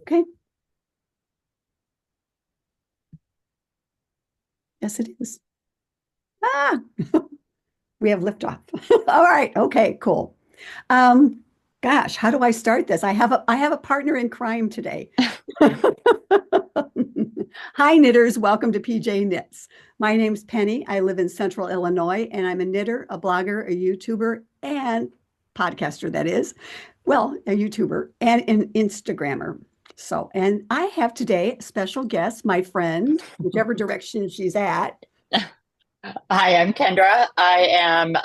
Okay. Yes, it is. Ah, we have liftoff. All right. Okay, cool. Um, Gosh, how do I start this? I have a partner in crime today. Hi, knitters. Welcome to PJ Knits. My name's Penny. I live in Central Illinois, and I'm a knitter, a blogger, a YouTuber, and podcaster, that is. Well, a YouTuber and an Instagrammer. So, and I have today a special guest, my friend, whichever direction she's at. Hi, I'm Kendra. I am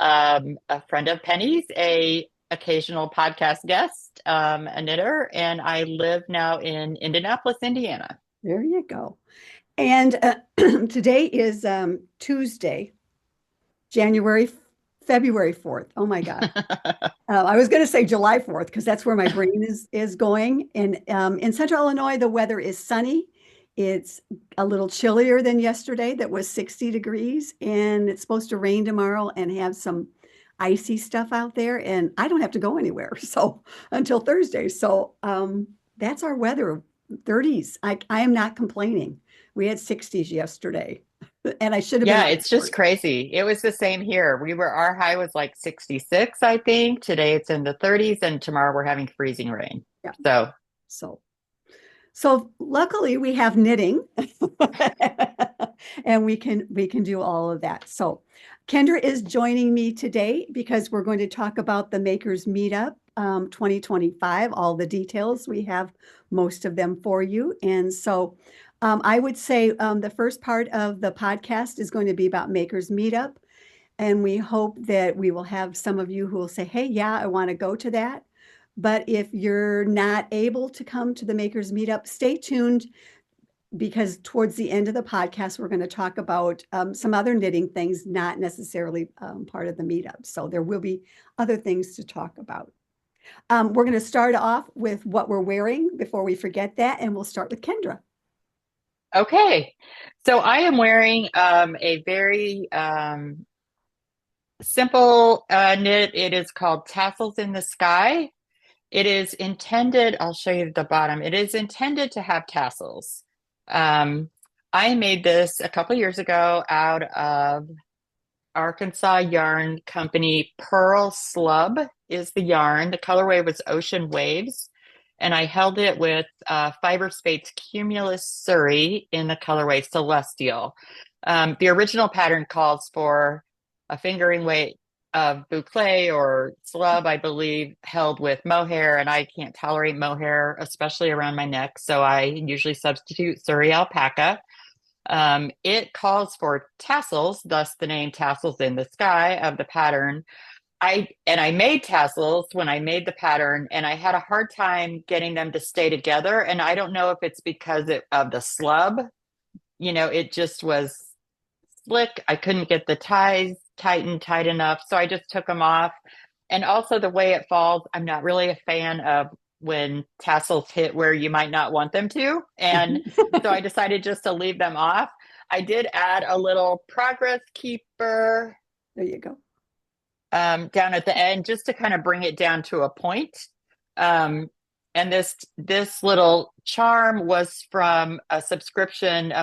a friend of Penny's, a occasional podcast guest, a knitter, and I live now in Indianapolis, Indiana. There you go. And today is Tuesday, January, February 4th. Oh my God. I was going to say July 4th because that's where my brain is going. And in Central Illinois, the weather is sunny. It's a little chillier than yesterday, that was 60 degrees, and it's supposed to rain tomorrow and have some icy stuff out there. And I don't have to go anywhere so until Thursday. So that's our weather, 30s. I am not complaining. We had 60s yesterday, and I should have been Yeah, out. it's just crazy. It was the same here. Our high was like 66, I think. Today it's in the 30s, and tomorrow we're having freezing rain. Yeah. So, So So luckily we have knitting and we can do all of that. So Kendra is joining me today because we're going to talk about the Makers Meetup 2025, all the details. We have most of them for you. And so I would say the first part of the podcast is going to be about Makers Meetup. And we hope that we will have some of you who will say, hey, yeah, I want to go to that. But if you're not able to come to the Makers Meetup, stay tuned because towards the end of the podcast, we're going to talk about some other knitting things, not necessarily part of the meetup. So there will be other things to talk about. We're going to start off with what we're wearing before we forget that, and we'll start with Kendra. okay. So I am wearing a very simple knit. It is called Tassels in the Sky. It is intended, I'll show you the bottom. It is intended to have tassels. Um, I made this a couple years ago out of Arkansas yarn company. Pearl Slub is the yarn. The colorway was Ocean Waves. And I held it with Fiber Spade's Cumulus Surrey in the colorway Celestial. The original pattern calls for a fingering weight of boucle or slub, I believe, held with mohair, and I can't tolerate mohair, especially around my neck, so I usually substitute Surrey alpaca. It calls for tassels, thus the name Tassels in the Sky of the pattern. I made tassels when I made the pattern, and I had a hard time getting them to stay together, and I don't know if it's because of the slub. It just was slick. I couldn't get the ties tightened tight enough, so I just took them off. And also the way it falls, I'm not really a fan of when tassels hit where you might not want them to. And so I decided just to leave them off. I did add a little progress keeper There you go. down at the end just to kind of bring it down to a point. And this little charm was from a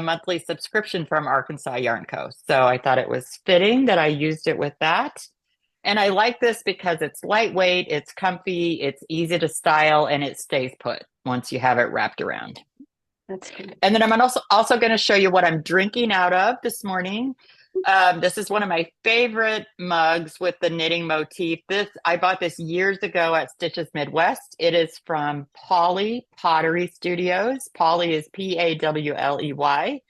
monthly subscription from Arkansas Yarn Co. So I thought it was fitting that I used it with that. And I like this because it's lightweight, it's comfy, it's easy to style, and it stays put once you have it wrapped around. That's good. And then I'm also going to show you what I'm drinking out of this morning. This is one of my favorite mugs with the knitting motif. I bought this years ago at Stitches Midwest. It is from Pawley Pottery Studios. Pawley is Pawley.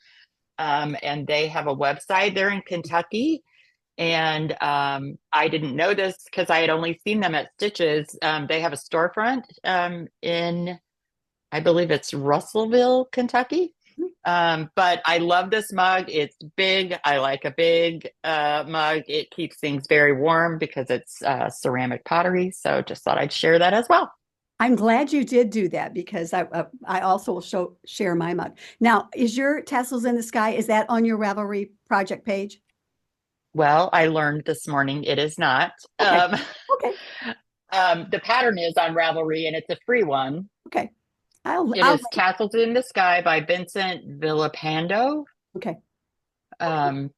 And they have a website. They're in Kentucky. And I didn't know this because I had only seen them at Stitches. They have a storefront in, I believe it's Russellville, Kentucky. But I love this mug. It's big. I like a big mug. It keeps things very warm because it's ceramic pottery. So just thought I'd share that as well. I'm glad you did do that because I also will share my mug. Now, is your Tassels in the Sky, is that on your Ravelry project page? Well, I learned this morning it is not. Okay. Okay. The pattern is on Ravelry and it's a free one. Okay. It I'll, is Tassels in the Sky by Vincent Villapando. okay. Um,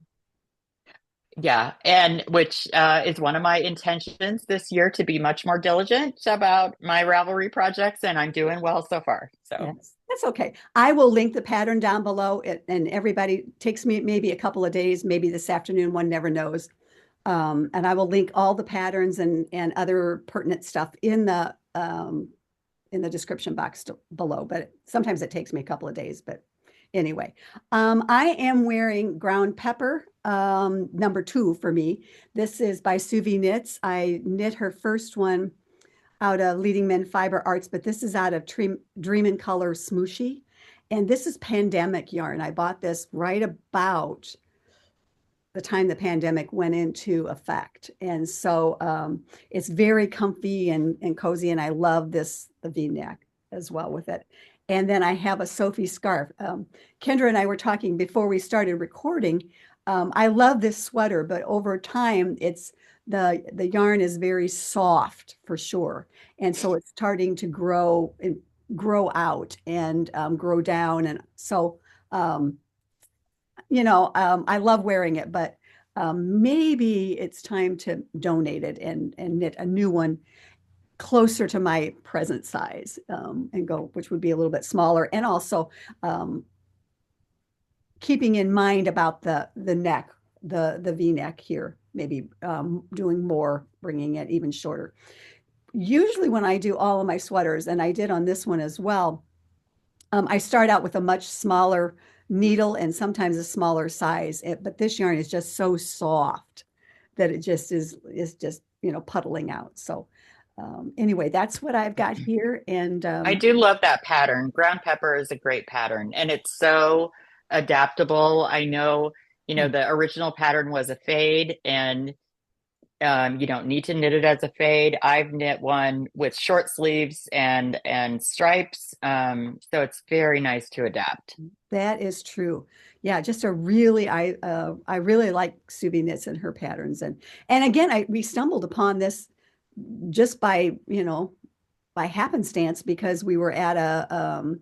yeah, and which is one of my intentions this year to be much more diligent about my Ravelry projects, and I'm doing well so far. So Yes, that's okay. I will link the pattern down below it, and everybody takes me maybe a couple of days, maybe this afternoon, one never knows. And I will link all the patterns and other pertinent stuff in the description box below, but sometimes it takes me a couple of days, but anyway. I am wearing ground pepper, number 2 for me. This is by Sophie Knits. I knit her first one out of Leading Men Fiber Arts, but this is out of Dream in Color Smooshy. And this is pandemic yarn. I bought this right about the time the pandemic went into effect. And so it's very comfy and cozy. And I love the V-neck as well with it. And then I have a Sophie scarf. Kendra and I were talking before we started recording. I love this sweater, but over time, the yarn is very soft for sure. And so it's starting to grow out and grow down. And so I love wearing it, but maybe it's time to donate it and knit a new one closer to my present size and go, which would be a little bit smaller. And also keeping in mind about the neck, the V-neck here, maybe doing more, bringing it even shorter. Usually when I do all of my sweaters, and I did on this one as well, I start out with a much smaller needle and sometimes a smaller size, but this yarn is just so soft that it just is just, puddling out. So anyway, that's what I've got here. And I do love that pattern. Ground pepper is a great pattern, and it's so adaptable. I know, the original pattern was a fade, and you don't need to knit it as a fade. I've knit one with short sleeves and stripes, so it's very nice to adapt. that is true. Yeah, just I really like Subi Knits and her patterns. And again, we stumbled upon this just by happenstance because we were at a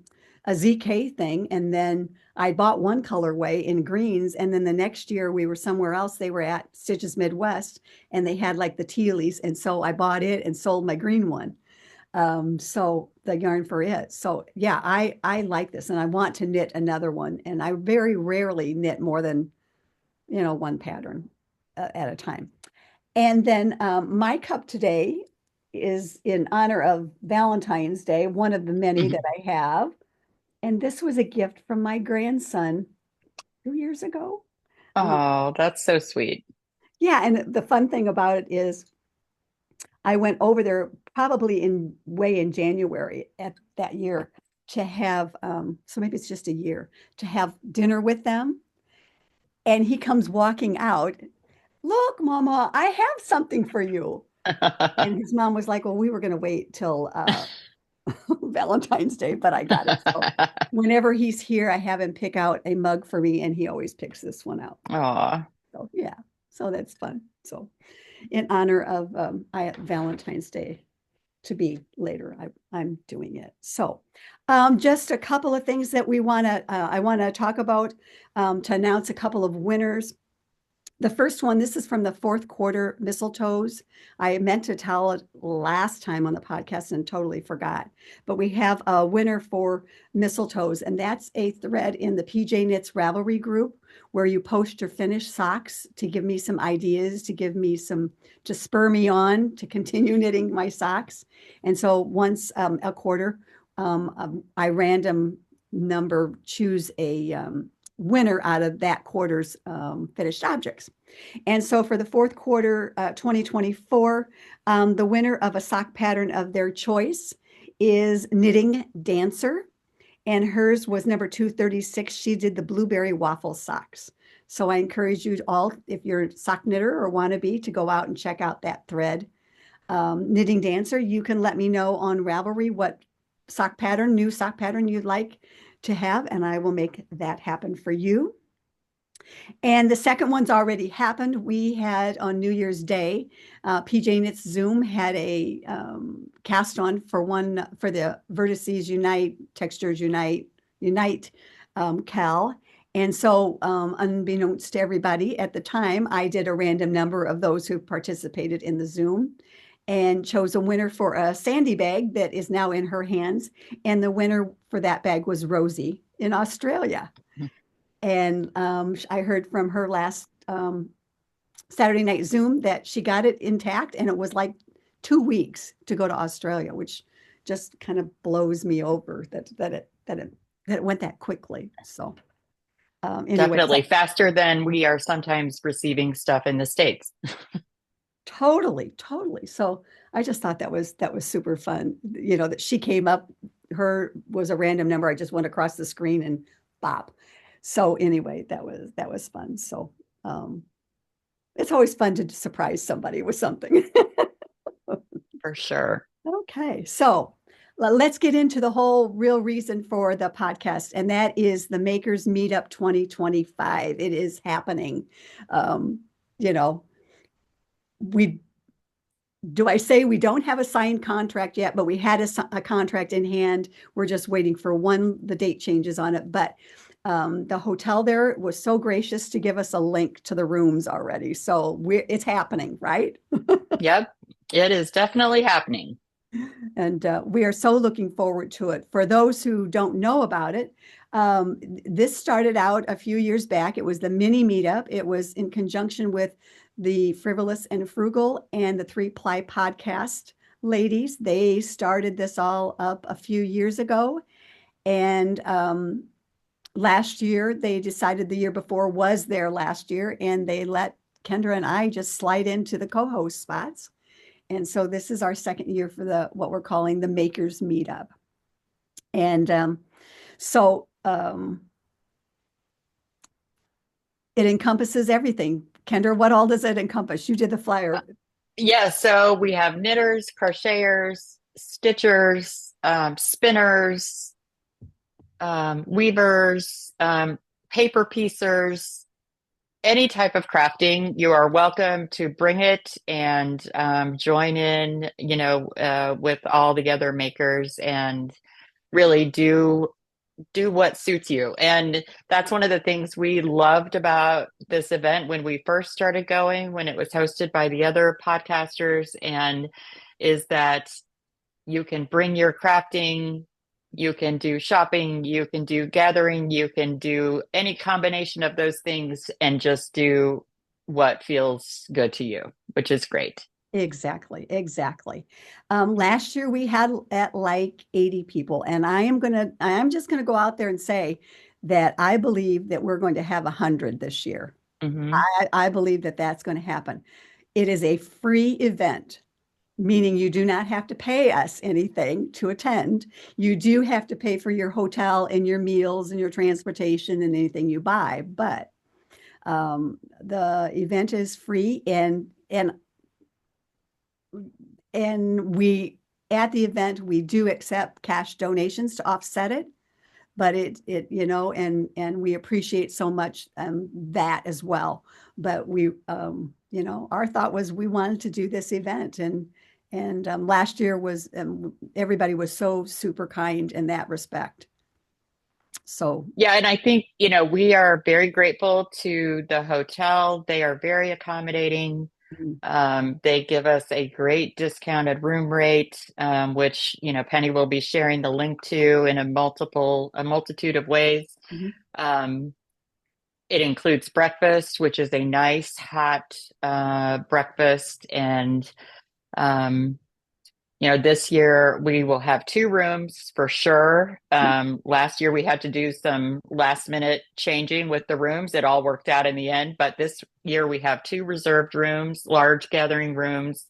ZK thing, and then I bought one colorway in greens, and then the next year we were somewhere else. They were at Stitches Midwest, and they had like the Tealies, and so I bought it and sold my green one. So the yarn for it. So yeah, I like this, and I want to knit another one, and I very rarely knit more than one pattern at a time. And then my cup today is in honor of Valentine's Day, one of the many that I have. And this was a gift from my grandson 2 years ago. Oh, that's so sweet. Yeah, and the fun thing about it is I went over there probably in January at that year to have so maybe it's just a year to have dinner with them. And he comes walking out, "Look, Mama, I have something for you." And his mom was like, "Well, we were going to wait till Valentine's Day, but I got it." So whenever he's here, I have him pick out a mug for me, and he always picks this one out. Aw. So yeah, so that's fun. So in honor of Valentine's Day to be later, I'm doing it. So just a couple of things that I want to talk about to announce a couple of winners. The first one, this is from the fourth quarter mistletoes. I meant to tell it last time on the podcast and totally forgot. But we have a winner for mistletoes, and that's a thread in the PJ Knits Ravelry group where you post your finished socks to give me some ideas, to spur me on to continue knitting my socks. And so once a quarter, I random number choose a winner out of that quarter's finished objects. And so for the fourth quarter 2024, the winner of a sock pattern of their choice is Knitting Dancer. And hers was number 236. She did the blueberry waffle socks. So I encourage you all, if you're a sock knitter or wannabe, to go out and check out that thread. Knitting Dancer, you can let me know on Ravelry what new sock pattern you'd like to have, and I will make that happen for you. And the second one's already happened. We had on New Year's Day, PJKnits Zoom had a cast on for the Vertices Unite, Textures Unite KAL. And so, unbeknownst to everybody at the time, I did a random number of those who participated in the Zoom and chose a winner for a Sandy bag that is now in her hands. And the winner for that bag was Rosie in Australia. And I heard from her last Saturday night Zoom that she got it intact, and it was like 2 weeks to go to Australia, which just kind of blows me over that it went that quickly. So anyway, Definitely faster than we are sometimes receiving stuff in the States. totally. So I just thought that was super fun. You know, that she came up, her was a random number. I just went across the screen and bop. So anyway, that was fun. So it's always fun to surprise somebody with something. For sure. Okay, so let's get into the whole real reason for the podcast, and that is the Makers Meetup 2025. It is happening. You know, I say we don't have a signed contract yet, but we had a contract in hand. We're just waiting for the date changes on it. But the hotel there was so gracious to give us a link to the rooms already. So it's happening, right? Yep, it is definitely happening. And we are so looking forward to it. For those who don't know about it, this started out a few years back. It was the mini meetup. It was in conjunction with the Frivolous and Frugal and the Three Ply podcast ladies. They started this all up a few years ago. And last year, they decided the year before was their last year, and they let Kendra and I just slide into the co-host spots. And so this is our second year for what we're calling the Makers Meetup. And so it encompasses everything. Kendra, what all does it encompass? You did the flyer. Yeah, so we have knitters, crocheters, stitchers, spinners, weavers, paper piecers, any type of crafting. You are welcome to bring it and join in, with all the other makers and really do what suits you. And that's one of the things we loved about this event when we first started going, when it was hosted by the other podcasters, and is that you can bring your crafting, you can do shopping, you can do gathering, you can do any combination of those things and just do what feels good to you, which is great. Exactly. Last year we had at like 80 people, and I'm just gonna go out there and say that I believe that we're going to have 100 this year. Mm-hmm. I believe that that's going to happen. It is a free event, meaning you do not have to pay us anything to attend. You do have to pay for your hotel and your meals and your transportation and anything you buy, but the event is free, and we at the event we do accept cash donations to offset it, but and we appreciate so much that as well. But we our thought was we wanted to do this event, and last year was everybody was so super kind in that respect. So Yeah, and I think, we are very grateful to the hotel. They are very accommodating. They give us a great discounted room rate, which, Penny will be sharing the link to in a multitude of ways. mhm. It includes breakfast, which is a nice hot breakfast. And, this year we will have 2 rooms for sure. Last year we had to do some last minute changing with the rooms. It all worked out in the end, but this year we have 2 reserved rooms, large gathering rooms.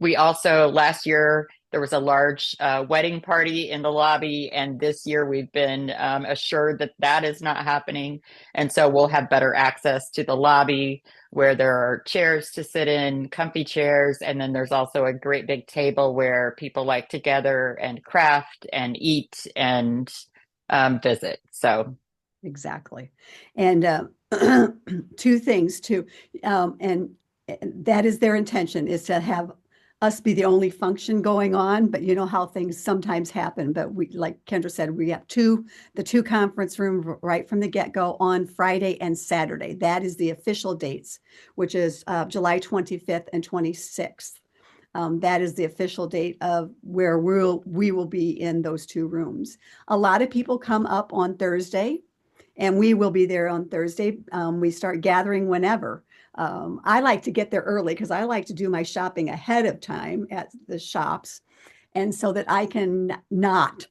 We also, last year, there was a large wedding party in the lobby, and this year we've been assured that that is not happening. And so we'll have better access to the lobby where there are chairs to sit in, comfy chairs. And then there's also a great big table where people like to gather and craft and eat and visit. So Exactly. And two things too. And that is their intention, is to have us be the only function going on, but you know how things sometimes happen. But we, like Kendra said, we have the two conference room right from the get-go on Friday and Saturday. That is the official dates, which is July 25th and 26th. That is the official date of where we will be in those two rooms. A lot of people come up on Thursday, and we will be there on Thursday. We start gathering whenever. I like to get there early because I like to do my shopping ahead of time at the shops, and so that I can not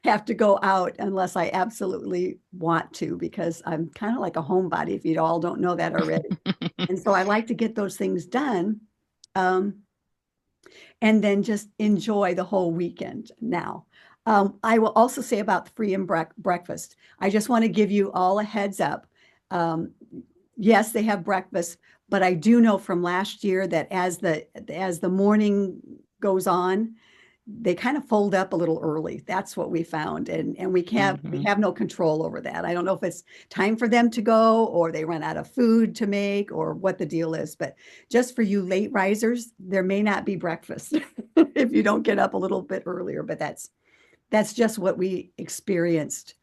have to go out unless I absolutely want to, because I'm kind of like a homebody, if you all don't know that already. And so I like to get those things done, um, and then just enjoy the whole weekend now. I will also say about the free and breakfast. I just want to give you all a heads up. Um, yes, they have breakfast, but I do know from last year that as the morning goes on, they kind of fold up a little early. That's what we found. And we have no control over that. I don't know if it's time for them to go or they run out of food to make or what the deal is. But just for you late risers, there may not be breakfast if you don't get up a little bit earlier. But that's just what we experienced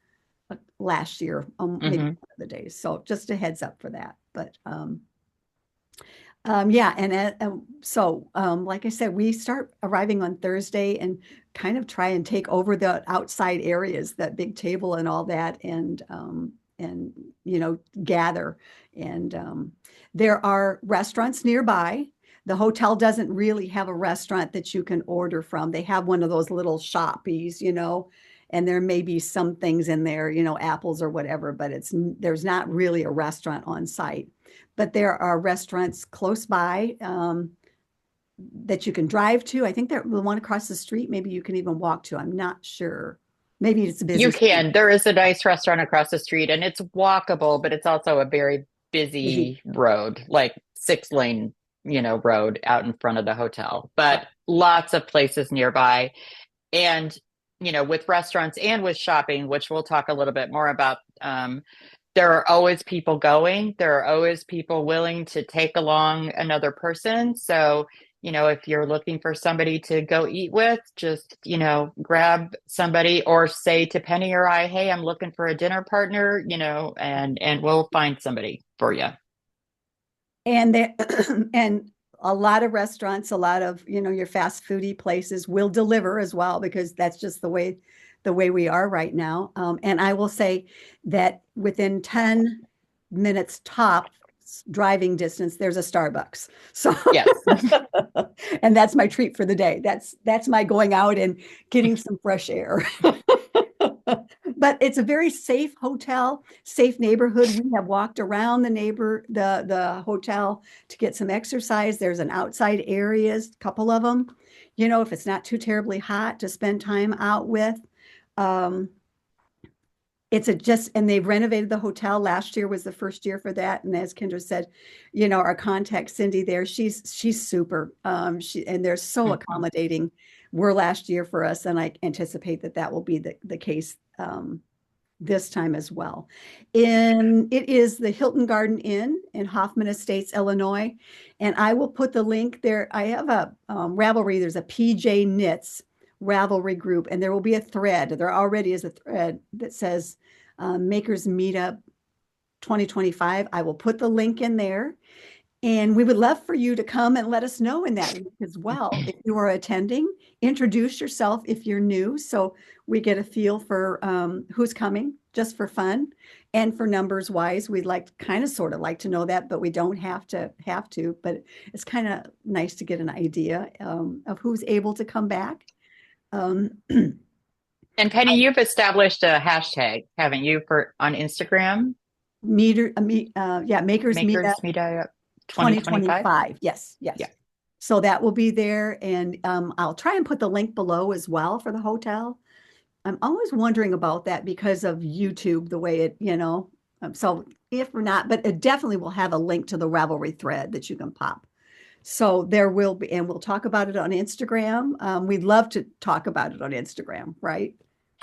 last year, maybe Hmm. one of the days. So just a heads up for that. But yeah, and like I said, we start arriving on Thursday and kind of try and take over the outside areas, that big table and all that, and you know, gather. And there are restaurants nearby. The hotel doesn't really have a restaurant that you can order from. They have one of those little shoppies, you know, and there may be some things in there, you know, apples or whatever, but there's not really a restaurant on site. But there are restaurants close by, that you can drive to. I think that the one across the street, maybe you can even walk to. I'm not sure. Maybe it's a busy You street. can. There is a nice restaurant across the street, and it's walkable, but it's also a very Busy. busy road, like 6 lane, road out in front of the hotel. Right. But lots of places nearby. And, with restaurants and with shopping, which we'll talk a little bit more about, there are always people going. There are always people willing to take along another person. So, if you're looking for somebody to go eat with, just, grab somebody or say to Penny or I, hey, I'm looking for a dinner partner, and we'll find somebody for you. And there, and a lot of restaurants, a lot of, you know, your fast foodie places will deliver as well, because that's just the way we are right now. And I will say that within 10 minutes top driving distance, there's a Starbucks. So, Yes. and that's my treat for the day. That's my going out and getting some fresh air. But it's a very safe hotel, safe neighborhood. We have walked around the hotel to get some exercise. There's an outside areas, a couple of them, you know, if it's not too terribly hot to spend time out with. Um, and they've renovated the hotel. Last year was the first year for that. And as Kendra said, you know, our contact Cindy there, she's super. And they're so Mhm. accommodating. Were last year for us, and I anticipate that will be the case this time as well. It is the Hilton Garden Inn in Hoffman Estates, Illinois. And I will put the link there. I have a Ravelry. There's a PJKnits Ravelry group, and there will be a thread. There already is a thread that says Makers Meetup 2025. I will put the link in there. And we would love for you to come and let us know in that link as well. If you are attending, introduce yourself if you're new, so we get a feel for who's coming, just for fun. And for numbers wise, we'd like kind of sort of like to know that, but we don't have to. But it's kind of nice to get an idea of who's able to come back. Um, And Penny, you've established a hashtag, haven't you, for on Instagram? yeah, Makers Meetup Makers Meetup 2025? 2025. Yes, Yeah. yes. So that will be there. And I'll try and put the link below as well for the hotel. I'm always wondering about that because of YouTube, the way it, you know. So if we're not, but it definitely will have a link to the Ravelry thread that you can pop. So there will be, and we'll talk about it on Instagram. We'd love to talk about it on Instagram, right?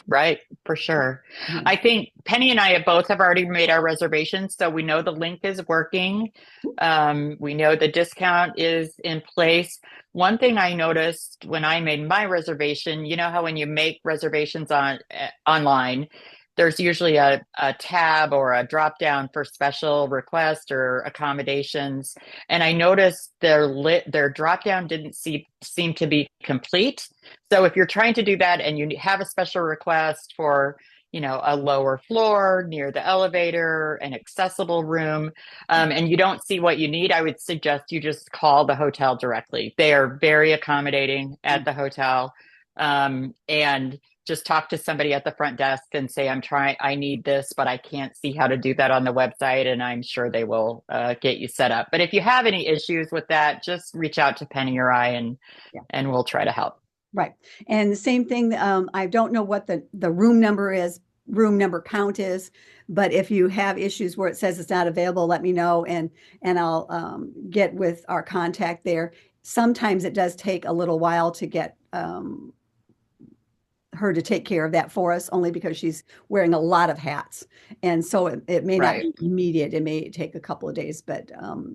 Right, for sure. Mhm. I think Penny and I have both have already made our reservations, so we know the link is working. We know the discount is in place. One thing I noticed when I made my reservation, you know how when you make reservations on online, there's usually a tab or a drop down for special requests or accommodations. And I noticed their drop down didn't seem to be complete. So if you're trying to do that and you have a special request for, a lower floor near the elevator, an accessible room, and you don't see what you need, I would suggest you just call the hotel directly. They are very accommodating at the hotel. And just talk to somebody at the front desk and say, I need this, but I can't see how to do that on the website. And I'm sure they will get you set up. But if you have any issues with that, just reach out to Penny or I, and we'll try to help. Right. And the same thing, I don't know what the room number count is, but if you have issues where it says it's not available, let me know and I'll get with our contact there. Sometimes it does take a little while to get her to take care of that for us, only because she's wearing a lot of hats. And so it may not Right. be immediate. It may take a couple of days, but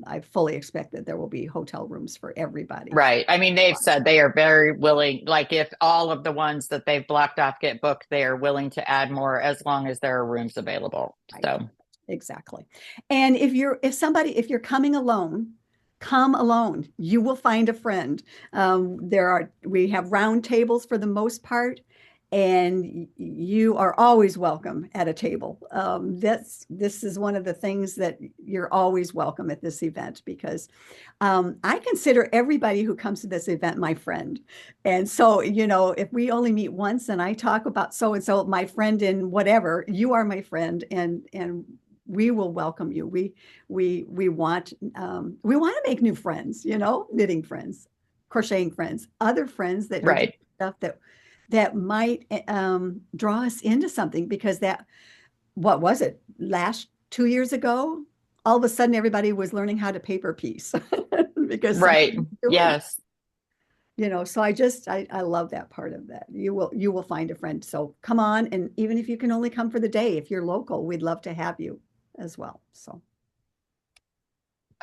I fully expect that there will be hotel rooms for everybody. Right. I mean, they've said they are very willing, like if all of the ones that they've blocked off get booked, they are willing to add more as long as there are rooms available. So Exactly. And if you're coming alone, come alone. You will find a friend. We have round tables for the most part, and you are always welcome at a table. This is one of the things that you're always welcome at this event, because I consider everybody who comes to this event my friend. And so, if we only meet once and I talk about so and so, my friend in whatever, you are my friend, and we will welcome you. We want to make new friends, knitting friends, crocheting friends, other friends that are doing right. stuff that might draw us into something, because what was it, last 2 years ago, all of a sudden everybody was learning how to paper piece because somebody Right. was doing it. Yes. So I love that part of that. You will find a friend. So come on, and even if you can only come for the day, if you're local, we'd love to have you as well. So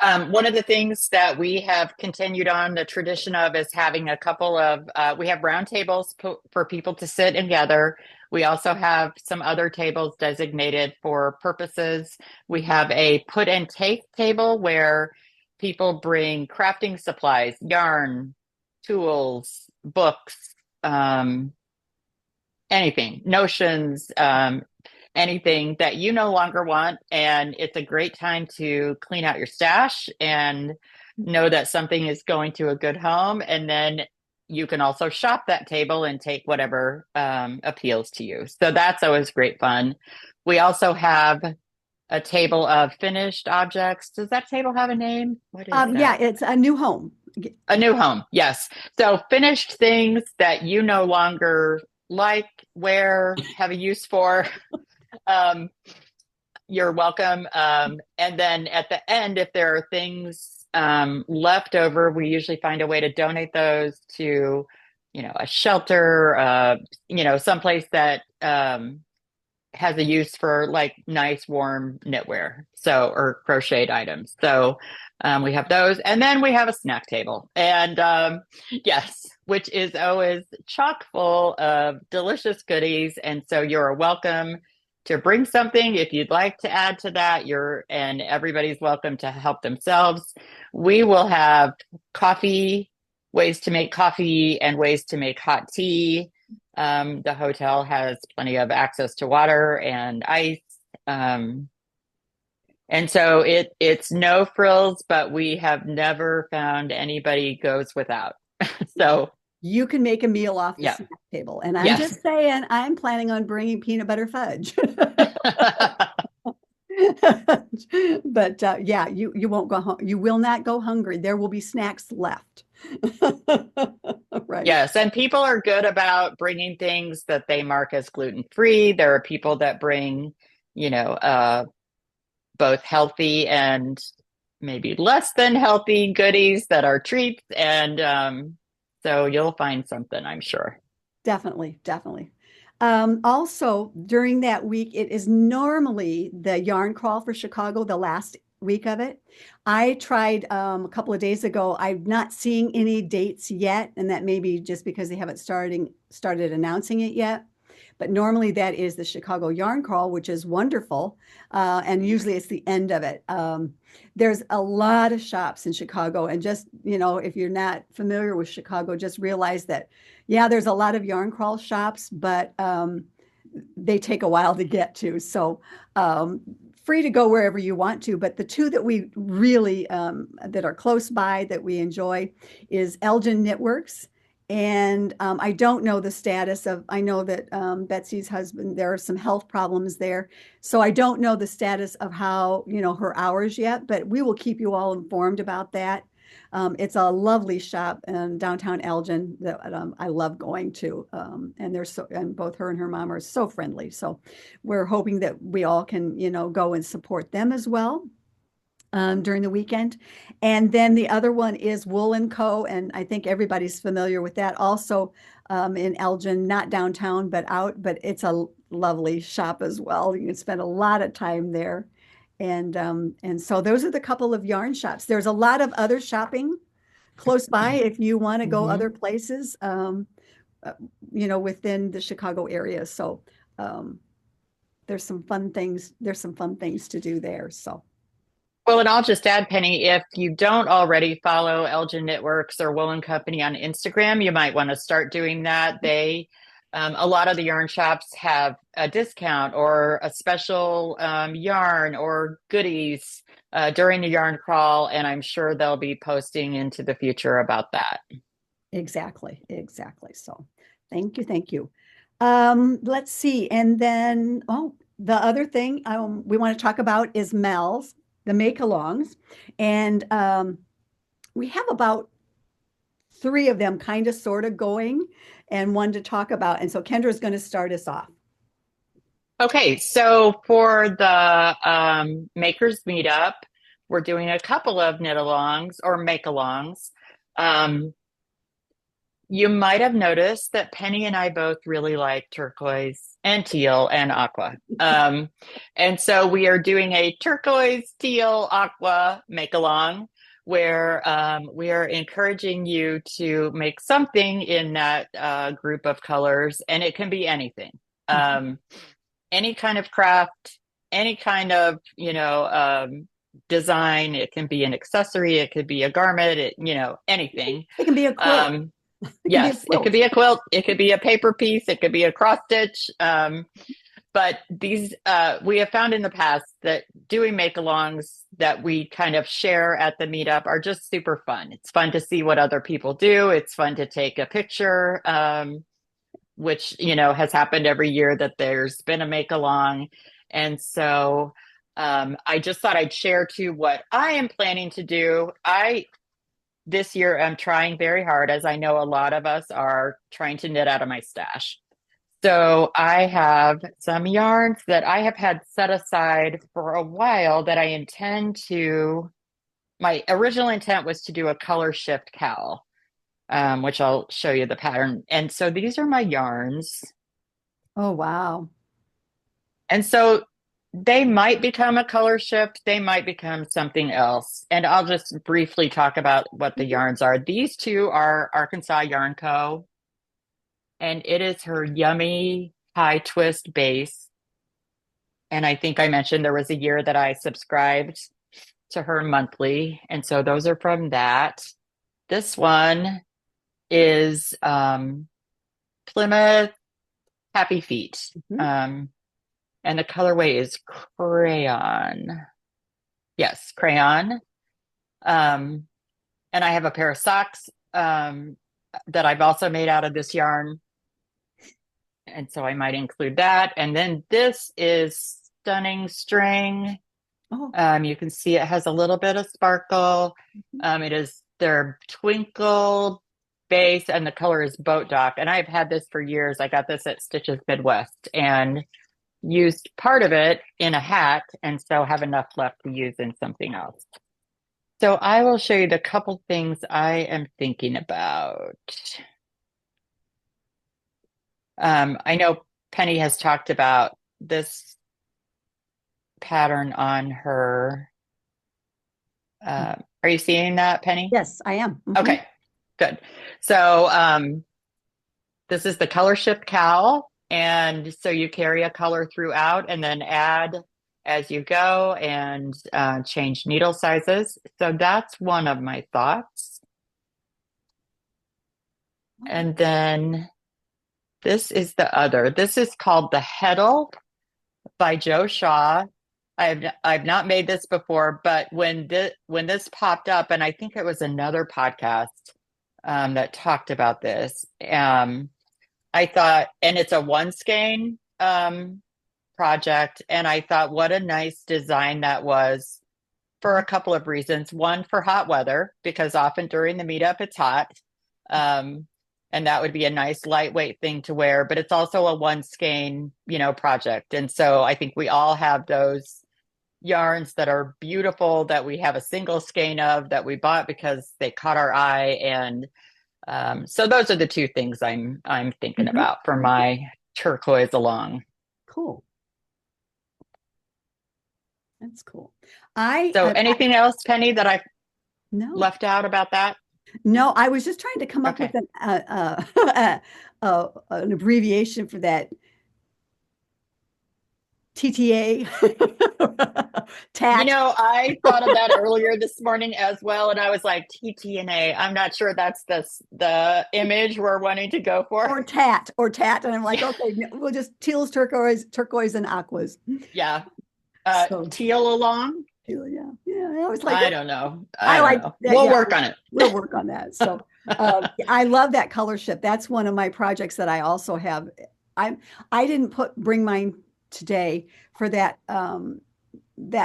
One of the things that we have continued on the tradition of is having a couple of, we have round tables for people to sit and gather. We also have some other tables designated for purposes. We have a put and take table where people bring crafting supplies, yarn, tools, books, anything, notions, anything that you no longer want. And it's a great time to clean out your stash and know that something is going to a good home. And then you can also shop that table and take whatever appeals to you. So that's always great fun. We also have a table of finished objects. Does that table have a name? What is yeah, that? it's a new home. A new home. Yes. So finished things that you no longer like, wear, have a use for. Um, you're welcome. And then at the end, if there are things left over, we usually find a way to donate those to, a shelter, someplace that has a use for like nice warm knitwear, or crocheted items. So we have those, and then we have a snack table, and yes, which is always chock full of delicious goodies. And so you're welcome to bring something if you'd like to add to that. And everybody's welcome to help themselves. We will have coffee, ways to make coffee, and ways to make hot tea. The hotel has plenty of access to water and ice. And so it's no frills, but we have never found anybody goes without. So You can make a meal off the yeah, snack table. And I'm yes. just saying, I'm planning on bringing peanut butter fudge. But yeah, you won't go home. You will not go hungry. There will be snacks left. Right. Yes, and people are good about bringing things that they mark as gluten free. There are people that bring, both healthy and maybe less than healthy goodies that are treats. And so you'll find something, I'm sure. Definitely, definitely. Also, during that week, it is normally the yarn crawl for Chicago, the last week of it. I tried a couple of days ago. I'm not seeing any dates yet, and that may be just because they haven't started announcing it yet. But normally that is the Chicago Yarn Crawl, which is wonderful. And usually it's the end of it. There's a lot of shops in Chicago. And just, if you're not familiar with Chicago, just realize that, yeah, there's a lot of yarn crawl shops, but they take a while to get to. So free to go wherever you want to. But the two that we really, that are close by that we enjoy is Elgin Knitworks. And I don't know the status of, I know that Betsy's husband, there are some health problems there. So I don't know the status of how, her hours yet, but we will keep you all informed about that. It's a lovely shop in downtown Elgin that I love going to. And both her and her mom are so friendly. So we're hoping that we all can, go and support them as well during the weekend. And then the other one is Wool & Co. And I think everybody's familiar with that. Also in Elgin, not downtown, but out, but it's a lovely shop as well. You can spend a lot of time there. And so those are the couple of yarn shops. There's a lot of other shopping close by if you want to go other places, within the Chicago area. So there's some fun things. There's some fun things to do there. So. Well, and I'll just add, Penny, if you don't already follow Elgin Knitworks or Wool & Company on Instagram, you might want to start doing that. A lot of the yarn shops have a discount or a special yarn or goodies during the yarn crawl, and I'm sure they'll be posting into the future about that. Exactly. So thank you. Let's see. And then, the other thing we want to talk about is Mel's, the make-alongs. And we have about 3 of them kind of sort of going and one to talk about. And so Kendra is going to start us off. Okay, so for the Makers Meetup, we're doing a couple of knit-alongs or make-alongs. You might have noticed that Penny and I both really like turquoise and teal and aqua. And so we are doing a turquoise, teal, aqua make-along where we are encouraging you to make something in that group of colors, and it can be anything. Any kind of craft, any kind of, design. It can be an accessory, it could be a garment, anything. It can be a quilt. Yes, it could be a quilt, it could be a paper piece, it could be a cross stitch. But these, we have found in the past that doing make-alongs that we kind of share at the meetup are just super fun. It's fun to see what other people do. It's fun to take a picture, which, has happened every year that there's been a make-along. And so I just thought I'd share too what I am planning to do. This year, I'm trying very hard, as I know a lot of us are, trying to knit out of my stash. So I have some yarns that I have had set aside for a while that I intend to, my original intent was to do a Colorshift cowl, which I'll show you the pattern. And so these are my yarns. Oh, wow. And so they might become a color shift. They might become something else. And I'll just briefly talk about what the yarns are. These two are Arkansas Yarn Co. And it is her yummy high twist base. And I think I mentioned there was a year that I subscribed to her monthly. And so those are from that. This one is Plymouth Happy Feet. And the colorway is crayon. Yes, crayon. And I have a pair of socks that I've also made out of this yarn. And so I might include that. And then this is Stunning String. You can see it has a little bit of sparkle. It is their twinkle base, and the color is Boat Dock. And I've had this for years. I got this at Stitches Midwest and used part of it in a hat, and so have enough left to use in something else. So I will show you the couple things I am thinking about. I know Penny has talked about this pattern on her. Are you seeing that, Penny? Yes, I am. Okay, good. So this is the Colorshift cowl, and so you carry a color throughout and then add as you go and change needle sizes. So that's one of my thoughts. And then this is the other. This is called the Heddle by Joe Shaw. I've not made this before, but when this popped up, and I think it was another podcast that talked about this, I thought, and it's a one skein project, and I thought, what a nice design that was for a couple of reasons. One, for hot weather, because often during the meetup it's hot. And that would be a nice lightweight thing to wear, but it's also a one skein, project. And so I think we all have those yarns that are beautiful that we have a single skein of that we bought because they caught our eye. And so those are the two things I'm thinking about for my turquoise along. Cool. That's cool. So anything else, Penny, that I've left out about that? No, I was just trying to come up with an abbreviation for that. TTA. Tat. I thought of that earlier this morning as well, and I was like, TTNA. I'm not sure that's the image we're wanting to go for. Or tat. And I'm like, okay, we'll just teals, turquoise, and aquas. Yeah. Teal along. Yeah. I was like, I don't know. I don't know. We'll work on it. We'll work on that. So I love that color shift. That's one of my projects that I also have. I didn't bring mine today for that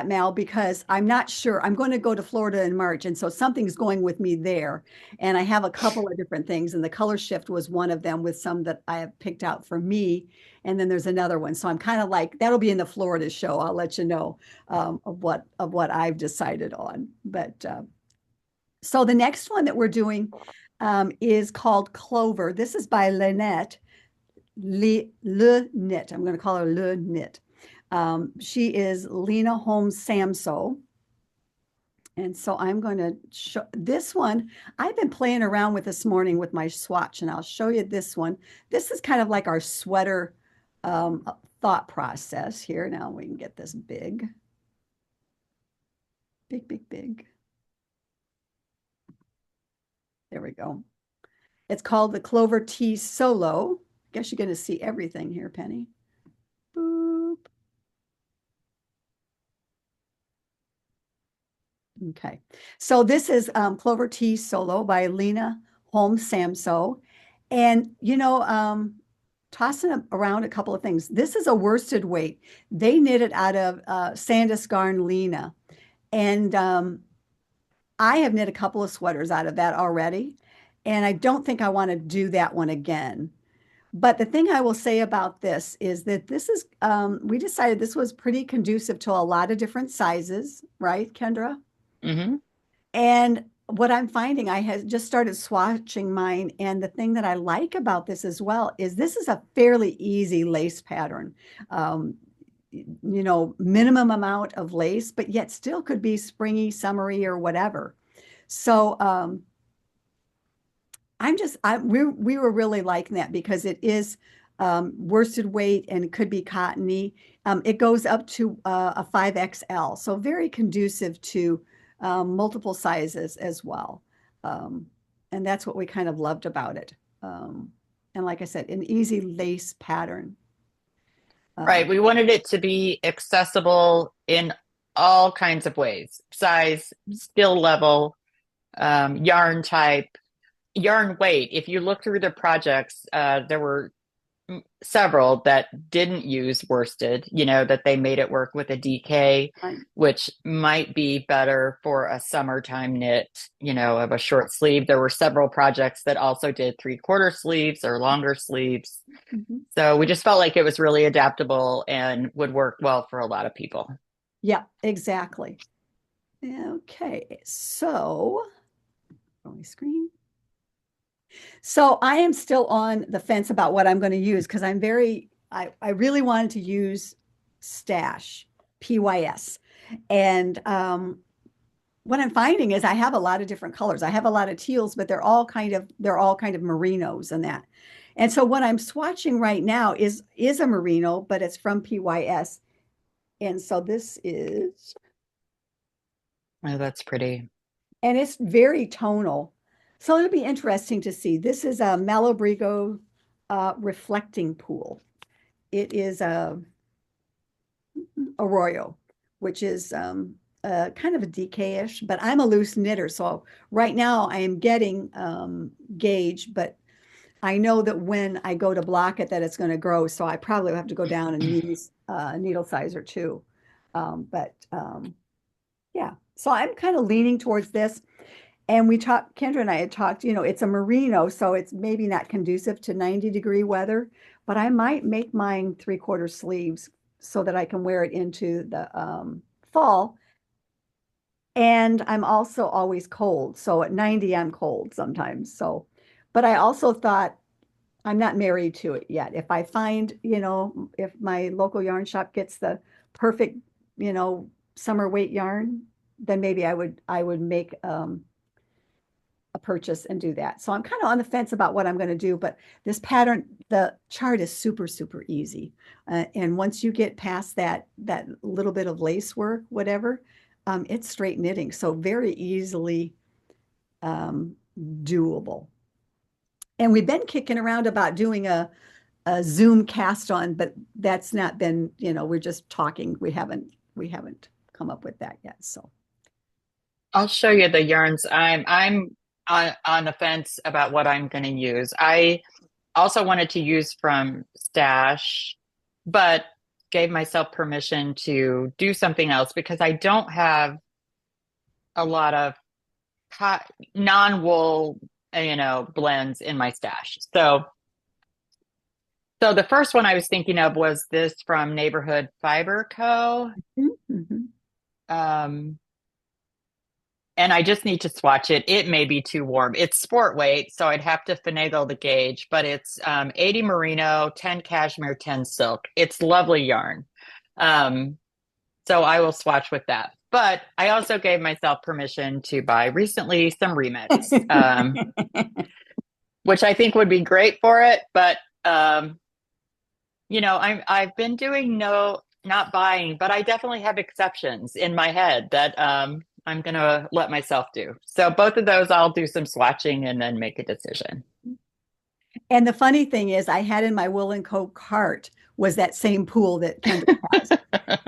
Mal, because I'm not sure. I'm going to go to Florida in March, and so something's going with me there. And I have a couple of different things, and the color shift was one of them, with some that I have picked out for me. And then there's another one. So I'm kind of like, that'll be in the Florida show. I'll let you know of what I've decided on. But so the next one that we're doing is called Clover. This is by Lynette. Le Knit. I'm going to call her Le Knit. She is Lena Holmes Samso. And so I'm going to show this one. I've been playing around with this morning with my swatch, and I'll show you this one. This is kind of like our sweater thought process here. Now we can get this big. Big. There we go. It's called the Clover Tee Solo. I guess you're going to see everything here, Penny. Boop. Okay, so this is Clover Tee Solo by Lena Holmes Samso. And, tossing around a couple of things. This is a worsted weight. They knit it out of Sandus Garn Lena. And I have knit a couple of sweaters out of that already. And I don't think I want to do that one again. But the thing I will say about this is that this is, we decided this was pretty conducive to a lot of different sizes, right, Kendra? Mm-hmm. And what I'm finding, I have just started swatching mine. And the thing that I like about this as well is this is a fairly easy lace pattern. Minimum amount of lace, but yet still could be springy, summery, or whatever. So we were really liking that because it is worsted weight and it could be cottony. It goes up to a 5XL, so very conducive to multiple sizes as well. And that's what we kind of loved about it. And like I said, an easy lace pattern. Right. We wanted it to be accessible in all kinds of ways: size, skill level, yarn type, yarn weight. If you look through the projects, there were several that didn't use worsted, that they made it work with a DK, Right. which might be better for a summertime knit, of a short sleeve. There were several projects that also did 3/4 sleeves or longer sleeves. Mm-hmm. So we just felt like it was really adaptable and would work well for a lot of people. Yeah, exactly. Okay, so on my screen. So I am still on the fence about what I'm going to use because I'm very I really wanted to use Stash, PYS. And what I'm finding is I have a lot of different colors. I have a lot of teals, but they're all kind of merinos and that. And so what I'm swatching right now is a merino, but it's from PYS. And so this is, Oh, that's pretty. and it's very tonal. So it'll be interesting to see. This is a Malabrigo reflecting pool. It is a Arroyo, which is kind of a DK-ish, but I'm a loose knitter. So right now I am getting gauge, but I know that when I go to block it, that it's going to grow. So I probably have to go down and use a needle size or two. Yeah, so I'm kind of leaning towards this. And Kendra and I had talked, it's a merino, so it's maybe not conducive to 90-degree weather, but I might make mine 3/4 sleeves so that I can wear it into the fall. And I'm also always cold. So at 90, I'm cold sometimes. So, but I also thought I'm not married to it yet. If I find, if my local yarn shop gets the perfect, summer weight yarn, then maybe I would make a purchase and do that. So I'm kind of on the fence about what I'm going to do, but this pattern, the chart is super, super easy. And once you get past that little bit of lace work, whatever, it's straight knitting. So very easily doable. And we've been kicking around about doing a Zoom cast on, but that's not been, we're just talking. We haven't come up with that yet. So I'll show you the yarns. I'm on the fence about what I'm going to use. I also wanted to use from Stash, but gave myself permission to do something else because I don't have a lot of non-wool, blends in my stash. So the first one I was thinking of was this from Neighborhood Fiber Co. mm-hmm. And I just need to swatch it. It may be too warm. It's sport weight, so I'd have to finagle the gauge, but it's 80 merino, 10 cashmere, 10 silk. It's lovely yarn. So I will swatch with that. But I also gave myself permission to buy recently some remix, which I think would be great for it. But I've been doing not buying, but I definitely have exceptions in my head that I'm going to let myself do. So both of those, I'll do some swatching and then make a decision. And the funny thing is, I had in my Wool & Co cart was that same pool that Kendra has.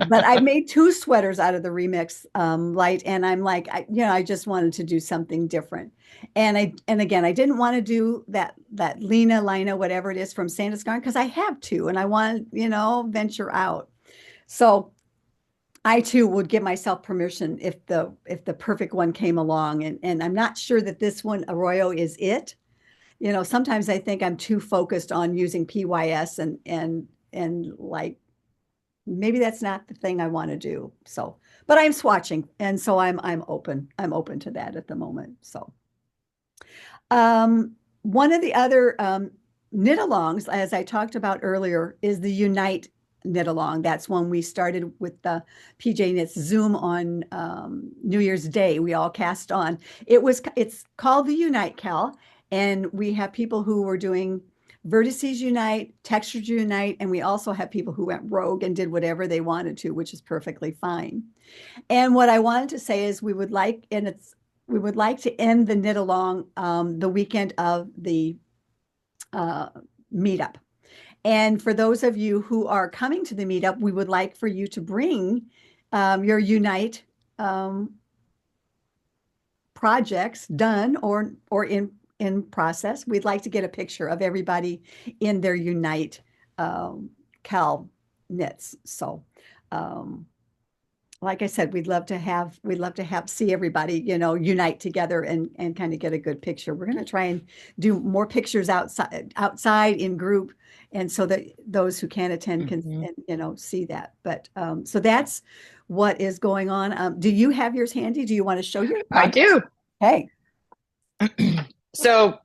But I made 2 sweaters out of the remix light, and I'm like, I just wanted to do something different. And again, I didn't want to do that Lina, whatever it is from Santa's Garden, because I have 2, and I want to, venture out. So I too would give myself permission if the perfect one came along, and I'm not sure that this one Arroyo is it. Sometimes I think I'm too focused on using PYS and like maybe that's not the thing I want to do. So, but I'm swatching, and so I'm open. I'm open to that at the moment. So, one of the other knit alongs, as I talked about earlier, is the Unite knit along. That's when we started with the PJKnits Zoom on New Year's Day. We all cast on. It's called the Unite KAL, and we have people who were doing vertices unite, textures unite, and we also have people who went rogue and did whatever they wanted to, which is perfectly fine. And what I wanted to say is we would like to end the knit along the weekend of the meetup. And for those of you who are coming to the meetup, we would like for you to bring your Unite projects done or in process. We'd like to get a picture of everybody in their Unite KAL knits. So, like I said, we'd love to see everybody, unite together and kind of get a good picture. We're going to try and do more pictures outside in group, and so that those who can attend can, see that. But so that's what is going on. Do you have yours handy? Do you want to show your I do. Hey. So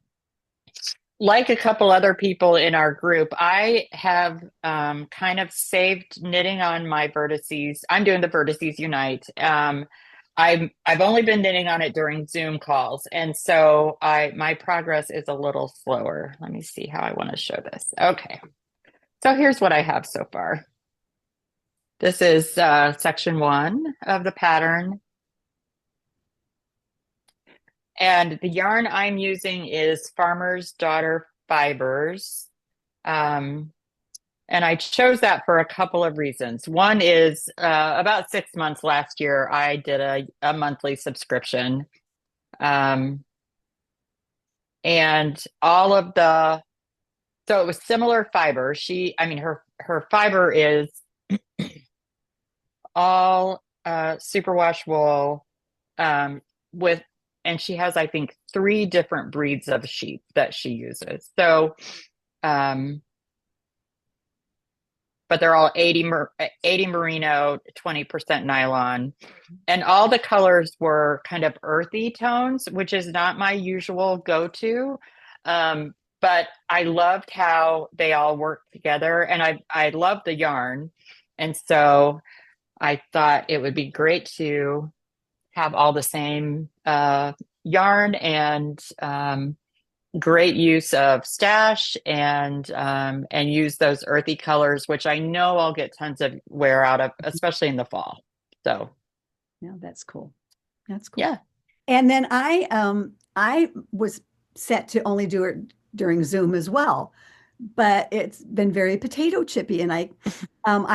like a couple other people in our group, I have kind of saved knitting on my vertices. I'm doing the Vertices Unite. I've only been knitting on it during Zoom calls, and so my progress is a little slower. Let me see how I want to show this. Okay, so here's what I have so far. This is section 1 of the pattern. And the yarn I'm using is Farmer's Daughter Fibers. And I chose that for a couple of reasons. One is about 6 months last year, I did a monthly subscription. And all of so it was similar fiber. Her fiber is all superwash wool with, and she has, I think, 3 different breeds of sheep that she uses. So, but they're all 80 merino, 20% nylon. And all the colors were kind of earthy tones, which is not my usual go-to. But I loved how they all worked together, and I loved the yarn. And so I thought it would be great to have all the same yarn, and great use of stash, and use those earthy colors, which I know I'll get tons of wear out of, especially in the fall. So yeah, that's cool. That's cool. yeah. And then I was set to only do it during Zoom as well, but it's been very potato chippy, and I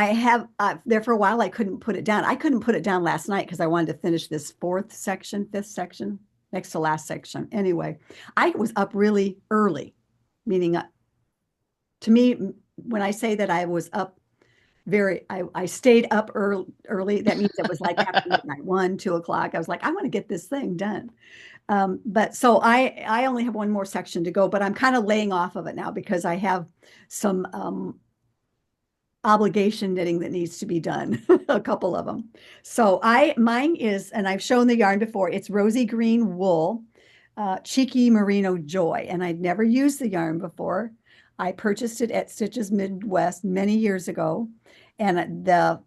have there for a while. I couldn't put it down. I couldn't put it down last night because I wanted to finish this fifth section, next to last section. Anyway, I was up really early, meaning to me, when I say that I was up I stayed up early. That means it was like after midnight, 1, 2 o'clock. I was like, I want to get this thing done. But so I only have one more section to go, but I'm kind of laying off of it now because I have some obligation knitting that needs to be done, a couple of them. So mine is, and I've shown the yarn before, it's rosy green wool, cheeky merino joy, and I'd never used the yarn before. I purchased it at Stitches Midwest many years ago, and the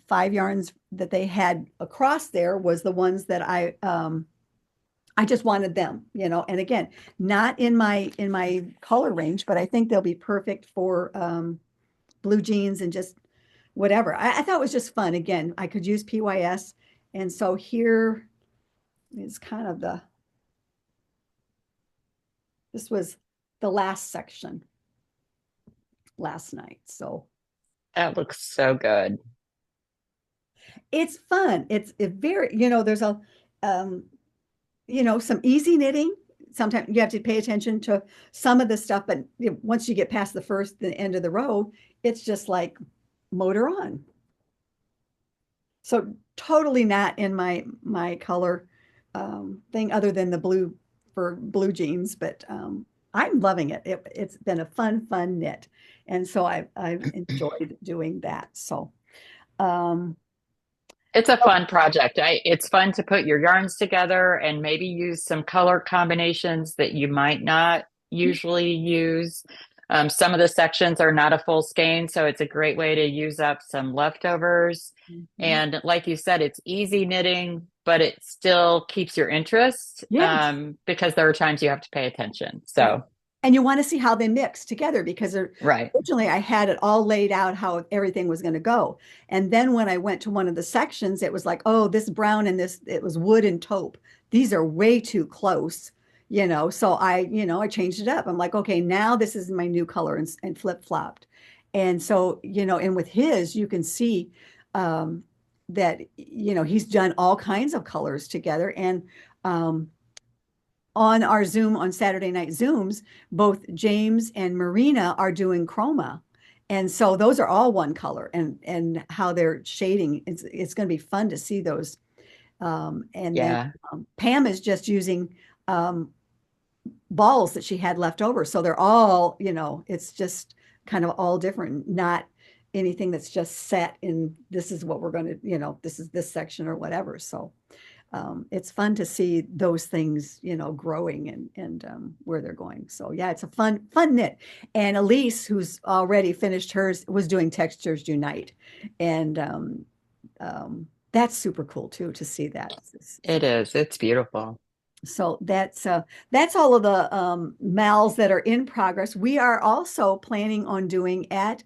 5 yarns that they had across there was the ones that I just wanted them, and again, not in my color range, but I think they'll be perfect for blue jeans and just whatever. I thought it was just fun. Again, I could use PYS. And so here is kind of this was the last section last night. So That looks so good. it's fun. It's very, there's some easy knitting. Sometimes you have to pay attention to some of the stuff, but once you get past the end of the row, it's just like motor on. So totally not in my color thing, other than the blue for blue jeans, but I'm loving it. It's been a fun knit, and so I've enjoyed doing that. So It's a fun project. It's fun to put your yarns together and maybe use some color combinations that you might not usually use. Some of the sections are not a full skein, so it's a great way to use up some leftovers. And like you said, it's easy knitting, but it still keeps your interest, because there are times you have to pay attention. So, and you want to see how they mix together, because originally I had it all laid out how everything was going to go. And then when I went to one of the sections, it was like, oh, this brown and it was wood and taupe. These are way too close. So I changed it up. I'm like, okay, now this is my new color, and flip-flopped. And so, and with his, you can see that, he's done all kinds of colors together. And on our Zoom, on Saturday night Zooms, both James and Marina are doing chroma. And so those are all one color, and how they're shading. It's going to be fun to see those. Then Pam is just using balls that she had left over. So they're all, it's just kind of all different, not anything that's just set in, this is what we're going to, this is this section or whatever. So it's fun to see those things, growing and where they're going. So yeah, it's a fun knit. And Elise, who's already finished hers, was doing Textures Unite, and that's super cool too to see that. It is. It's beautiful. So that's all of the mals that are in progress. We are also planning on doing at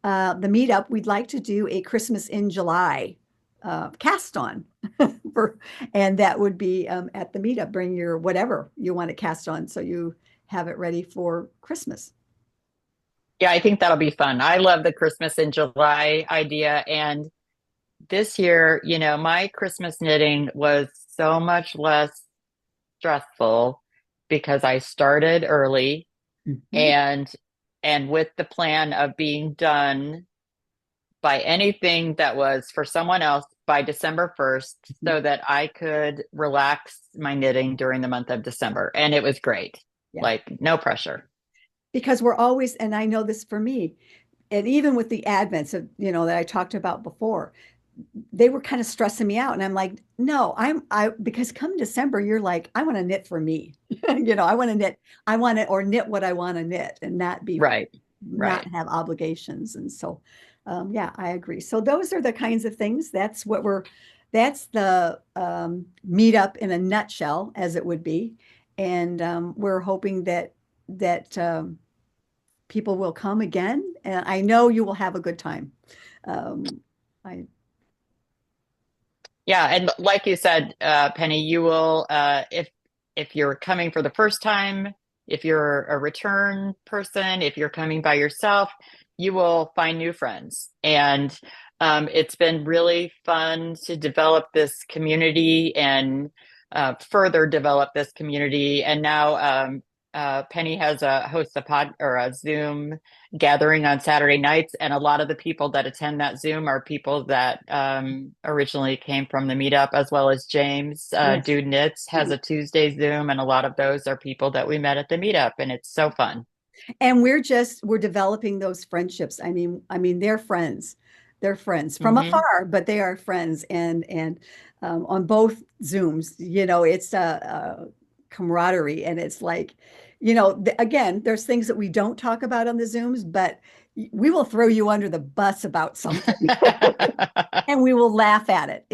the meetup. We'd like to do a Christmas in July cast on and that would be at the meetup. Bring your whatever you want to cast on so you have it ready for Christmas. Yeah, I think that'll be fun. I love the Christmas in July idea. And this year, my Christmas knitting was so much less stressful because I started early Mhm. and with the plan of being done by anything that was for someone else by December 1st Mhm. so that I could relax my knitting during the month of December. And it was great. Yeah, Like no pressure. because we're always, and I know this for me, and even with the advents of, that I talked about before, they were kind of stressing me out. And I'm like, no, because come December, you're like, I want to knit for me. I want to knit, or knit what I want to knit and Right. not Right. have obligations. And so, yeah, I agree. So those are the kinds of things. That's the meetup in a nutshell, as it would be. And we're hoping that people will come again. And I know you will have a good time. Um, I, Yeah, and like you said, Penny, you will if you're coming for the first time, if you're a return person, if you're coming by yourself, you will find new friends. And it's been really fun to develop this community and further develop this community. And now Penny has hosts a pod or a Zoom gathering on Saturday nights, and a lot of the people that attend that Zoom are people that originally came from the meetup, as well as James. yes. Dude Knits has a Tuesday Zoom, and a lot of those are people that we met at the meetup, and it's so fun. And we're developing those friendships. I mean, they're friends. They're friends from Hmm. afar, but they are friends. And on both Zooms, it's a camaraderie, and it's like, again, there's things that we don't talk about on the Zooms, but we will throw you under the bus about something. And we will laugh at it.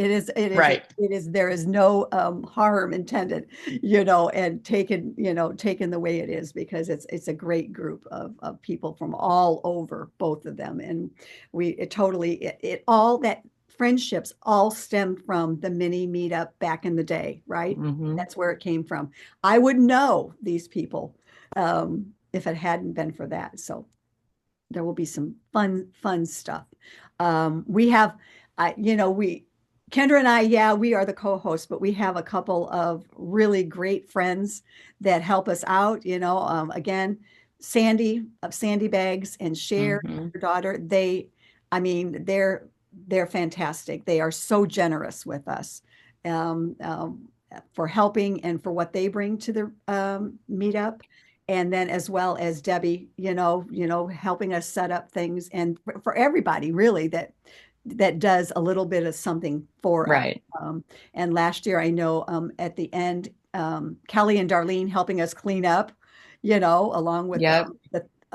Right. There is no harm intended, and taken the way it is, because it's a great group of people from all over, both of them. And it all that friendships all stem from the mini meetup back in the day, right? Hmm. That's where it came from. I would know these people if it hadn't been for that. So there will be some fun stuff. We have, Kendra and I, yeah, we are the co-hosts, but we have a couple of really great friends that help us out. Again, Sandy of Sandy Bags and Cher, Hmm. her daughter, I mean, they're fantastic. They are so generous with us. Um, um, for helping and for what they bring to the meetup, and then as well as Debbie, helping us set up things, and for everybody really that does a little bit of something for us. Right. Um, and last year, I know at the end, Kelly and Darlene helping us clean up, along with Yep.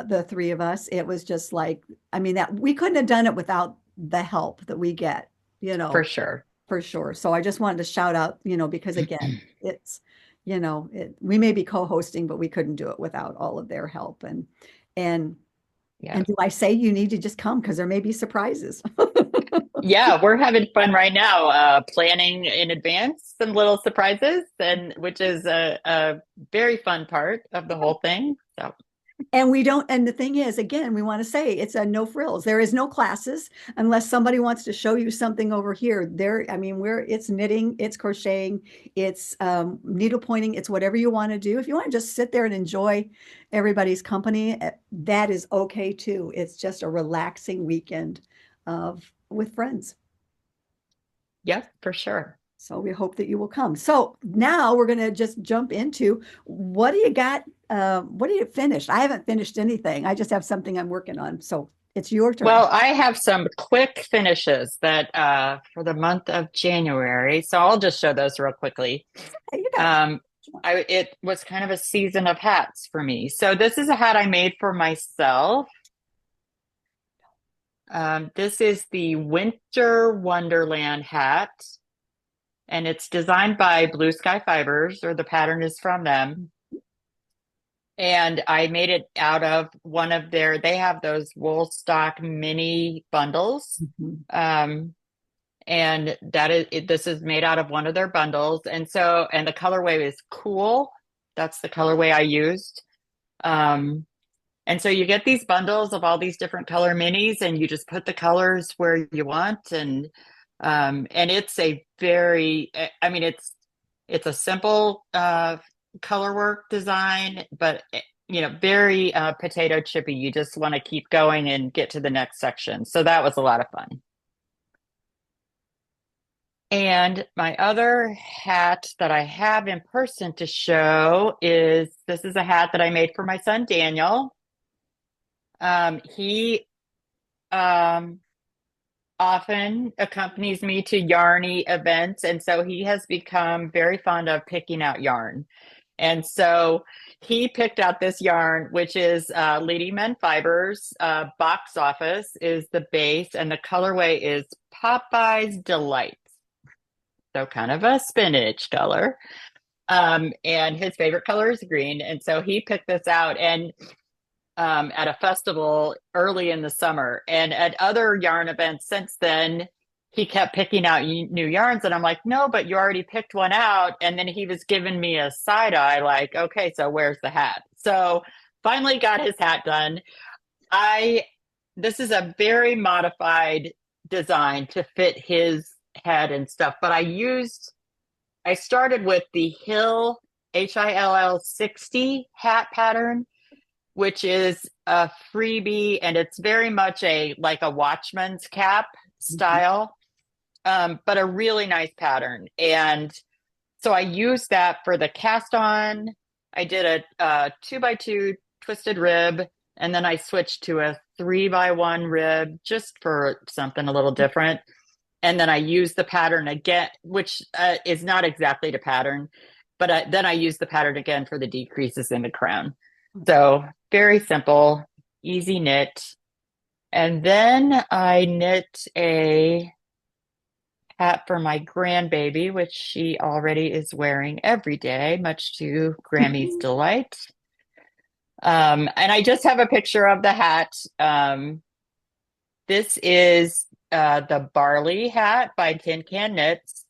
the three of us. It was just like, I mean, that we couldn't have done it without the help that we get, For sure. for sure. So I just wanted to shout out, because again, it's, we may be co-hosting, but we couldn't do it without all of their help. And Yeah. and do I say you need to just come, because there may be surprises? Yeah, we're having fun right now, planning in advance some little surprises, and which is a very fun part of the whole thing. So, And and the thing is, again, we want to say it's a no frills. There is no classes unless somebody wants to show you something over here. I mean, it's knitting, it's crocheting, it's needle pointing, it's whatever you want to do. If you want to just sit there and enjoy everybody's company, that is okay too. It's just a relaxing weekend with friends. yeah, for sure. So we hope that you will come. So now we're going to just jump into, what do you got? What do you finished? I haven't finished anything. I just have something I'm working on. So It's your turn. Well, I have some quick finishes that for the month of January. So I'll just show those real quickly. Hey, you got Um, it was kind of a season of hats for me. So this is a hat I made for myself. This is the Winter Wonderland hat, and it's designed by Blue Sky Fibers, or the pattern is from them. And I made it out of one of they have those wool stock mini bundles. And this is made out of one of their bundles. And the colorway is cool. That's the colorway I used. And so you get these bundles of all these different color minis, and you just put the colors where you want. And it's a very, I mean, it's a simple color work design, but very potato chippy. You just want to keep going and get to the next section. So that was a lot of fun. And my other hat that I have in person to show this is a hat that I made for my son, Daniel. He often accompanies me to yarny events, and so he has become very fond of picking out yarn. And so he picked out this yarn, which is Leading Men Fibers. Box Office is the base, and the colorway is Popeye's Delight. So kind of a spinach color. And his favorite color is green. And so he picked this out and at a festival early in the summer. And at other yarn events since then, he kept picking out new yarns. And I'm like, no, but you already picked one out. And then he was giving me a side eye, like, okay, so where's the hat? So finally got his hat done. This is a very modified design to fit his head and stuff, but I started with the Hill HILL 60 hat pattern, which is a freebie, and it's very much like a watchman's cap style, but a really nice pattern. And so I used that for the cast on. I did a 2x2 twisted rib, and then I switched to a 3x1 rib just for something a little different. And then I used the pattern again, which is not exactly the pattern, but then I used the pattern again for the decreases in the crown. So very simple, easy knit. And then I knit a hat for my grandbaby, which she already is wearing every day, much to Grammy's delight. And I just have a picture of the hat. This is the Barley Hat by Tin Can Knits.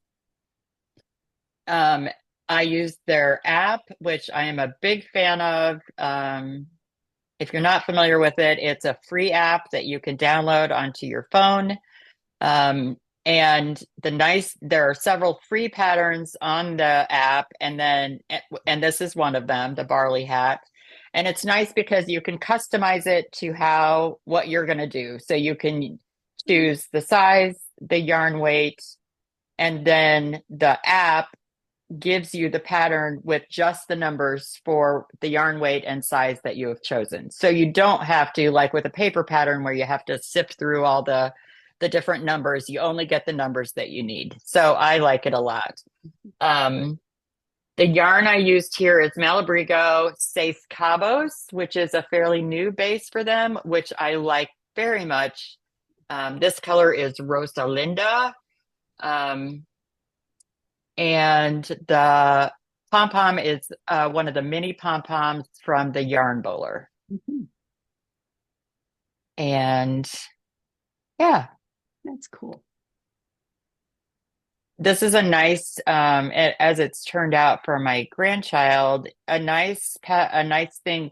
I use their app, which I am a big fan of. If you're not familiar with it, it's a free app that you can download onto your phone. And there are several free patterns on the app, and this is one of them, the Barley Hat. And it's nice because you can customize it to what you're going to do. So you can choose the size, the yarn weight, and then the app gives you the pattern with just the numbers for the yarn weight and size that you have chosen. So you don't have to, like with a paper pattern where you have to sift through all the different numbers, you only get the numbers that you need. So I like it a lot. The yarn I used here is Malabrigo Seis Cabos, which is a fairly new base for them, which I like very much. This color is Rosalinda. And the pom-pom is one of the mini pom-poms from the Yarn Bowler. And yeah. That's cool. This is a nice, as it's turned out for my grandchild, a nice thing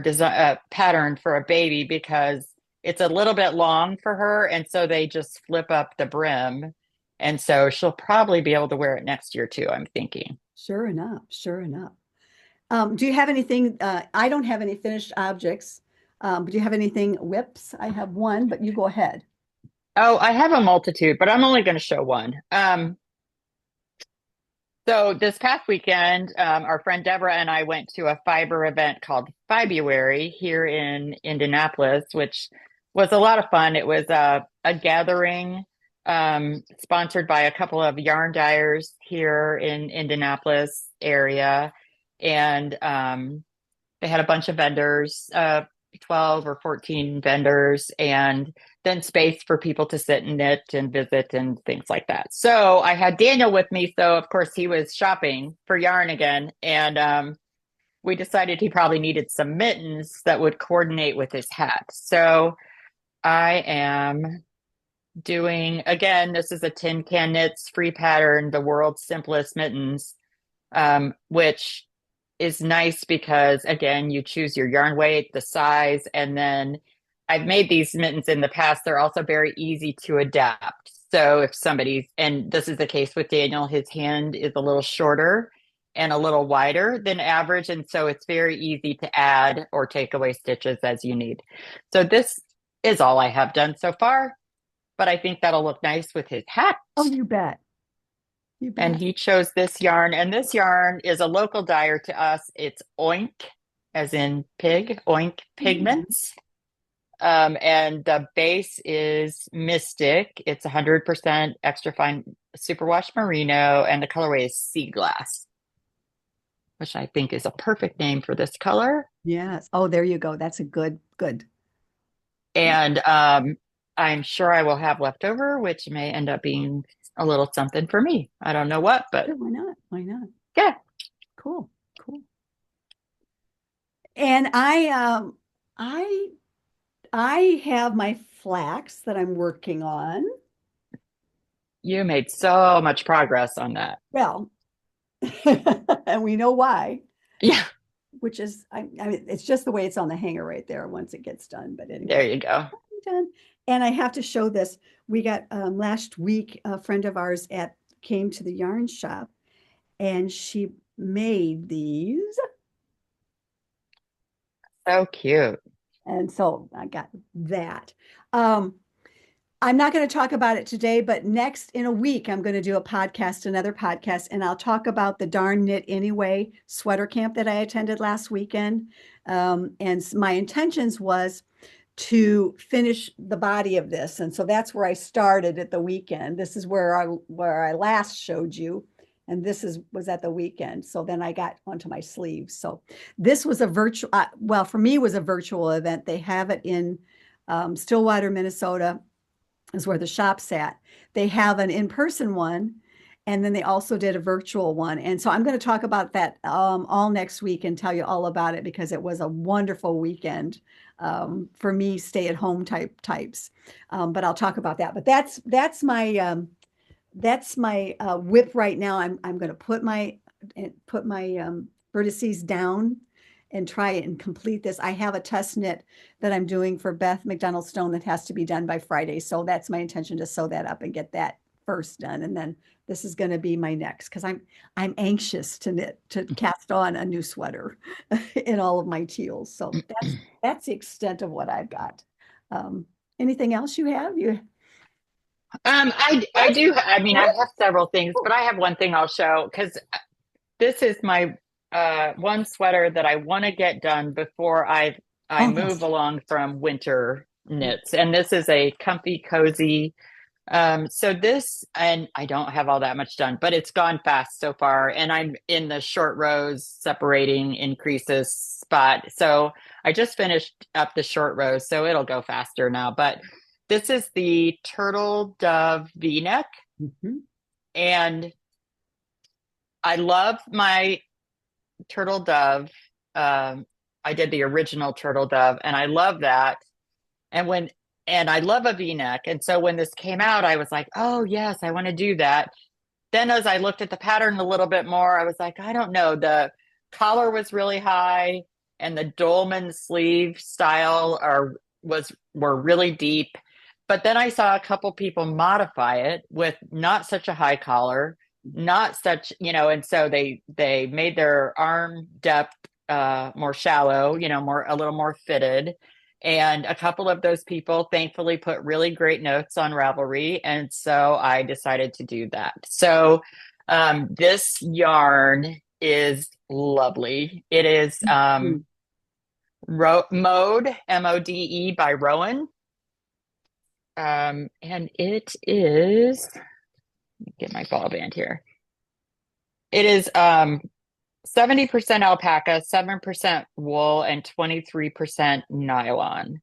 design pattern for a baby, because it's a little bit long for her, and so they just flip up the brim, and so she'll probably be able to wear it next year too, I'm thinking. Sure enough. Do you have anything? I don't have any finished objects. But do you have anything WIPs? I have one, but you go ahead. Oh, I have a multitude, but I'm only going to show one. So this past weekend, our friend Deborah and I went to a fiber event called February here in Indianapolis, which was a lot of fun. It was a gathering sponsored by a couple of yarn dyers here in Indianapolis area. And they had a bunch of vendors, 12 or 14 vendors, and then space for people to sit and knit and visit and things like that. So I had Daniel with me. So, of course, he was shopping for yarn again. And we decided he probably needed some mittens that would coordinate with his hat. So I am doing, again, this is a Tin Can Knits free pattern, the world's simplest mittens, which is nice because, again, you choose your yarn weight, the size, and then I've made these mittens in the past. They're also very easy to adapt. So if somebody's, and this is the case with Daniel, his hand is a little shorter and a little wider than average. And so it's very easy to add or take away stitches as you need. So this is all I have done so far, but I think that'll look nice with his hat. Oh, you bet. You bet. And he chose this yarn, and this yarn is a local dyer to us. It's Oink, as in pig, Oink Pigments. And the base is Mystic. It's 100% extra fine superwash merino, and the colorway is Sea Glass, which I think is a perfect name for this color. Yes. Oh, there you go. That's a good. And I'm sure I will have leftover, which may end up being a little something for me. I don't know what, but Sure, why not? Why not? yeah. Cool. And I have my flax that I'm working on. You made so much progress on that. Well, and we know why. Yeah. Which is, I mean, it's just the way it's on the hanger right there once it gets done. But anyway, There you go. done. And I have to show this. We got last week, a friend of ours came to the yarn shop, and she made these. So cute. And so I got that. I'm not going to talk about it today, but next in a week, I'm going to do another podcast, and I'll talk about the Darn Knit Anyway sweater camp that I attended last weekend. And my intentions was to finish the body of this. And so that's where I started at the weekend. This is where I last showed you. And this was at the weekend. So then I got onto my sleeves. So this was a virtual, well, for me, it was a virtual event. They have it in Stillwater, Minnesota, is where the shop's at. They have an in-person one, and then they also did a virtual one. And so I'm going to talk about that all next week and tell you all about it, because it was a wonderful weekend for me, stay-at-home types. But I'll talk about that. But that's my WIP right now. I'm going to put my vertices down and try it and complete this. I have a test knit that I'm doing for Beth McDonald Stone that has to be done by Friday. So that's my intention, to sew that up and get that first done. And then this is going to be my next, because I'm anxious to cast on a new sweater in all of my teals. So that's the extent of what I've got. Anything else you have? I do. I mean, I have several things, but I have one thing I'll show, because this is my one sweater that I want to get done before I move along from winter knits. And this is a comfy, cozy. So this, and I don't have all that much done, but it's gone fast so far. And I'm in the short rows separating increases spot. So I just finished up the short rows, so it'll go faster now. But this is the Turtledove V Neck. Mm-hmm. And I love my Turtledove. I did the original Turtledove, and I love that. And I love a V-neck. And so when this came out, I was like, oh yes, I want to do that. Then as I looked at the pattern a little bit more, I was like, I don't know. The collar was really high, and the dolman sleeve style were really deep. But then I saw a couple people modify it with not such a high collar, not such, and so they made their arm depth more shallow, a little more fitted. And a couple of those people thankfully put really great notes on Ravelry. And so I decided to do that. So this yarn is lovely. It is Mode, Mode by Rowan. And it is, let me get my ball band here. It is 70% alpaca, 7% wool, and 23% nylon.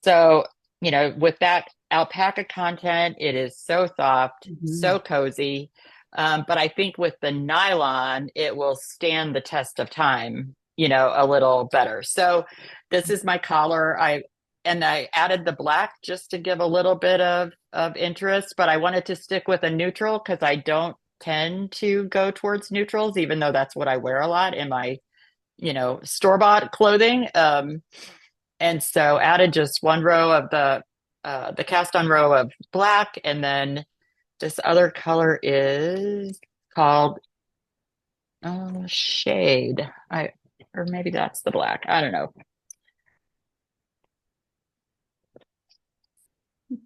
So, with that alpaca content, it is so soft, Mhm. so cozy. But I think with the nylon, it will stand the test of time, a little better. So this is my collar. I added the black just to give a little bit of interest, but I wanted to stick with a neutral because I don't tend to go towards neutrals, even though that's what I wear a lot in my, store-bought clothing. And so added just one row of the cast on row of black, and then this other color is called shade. Or maybe that's the black. I don't know.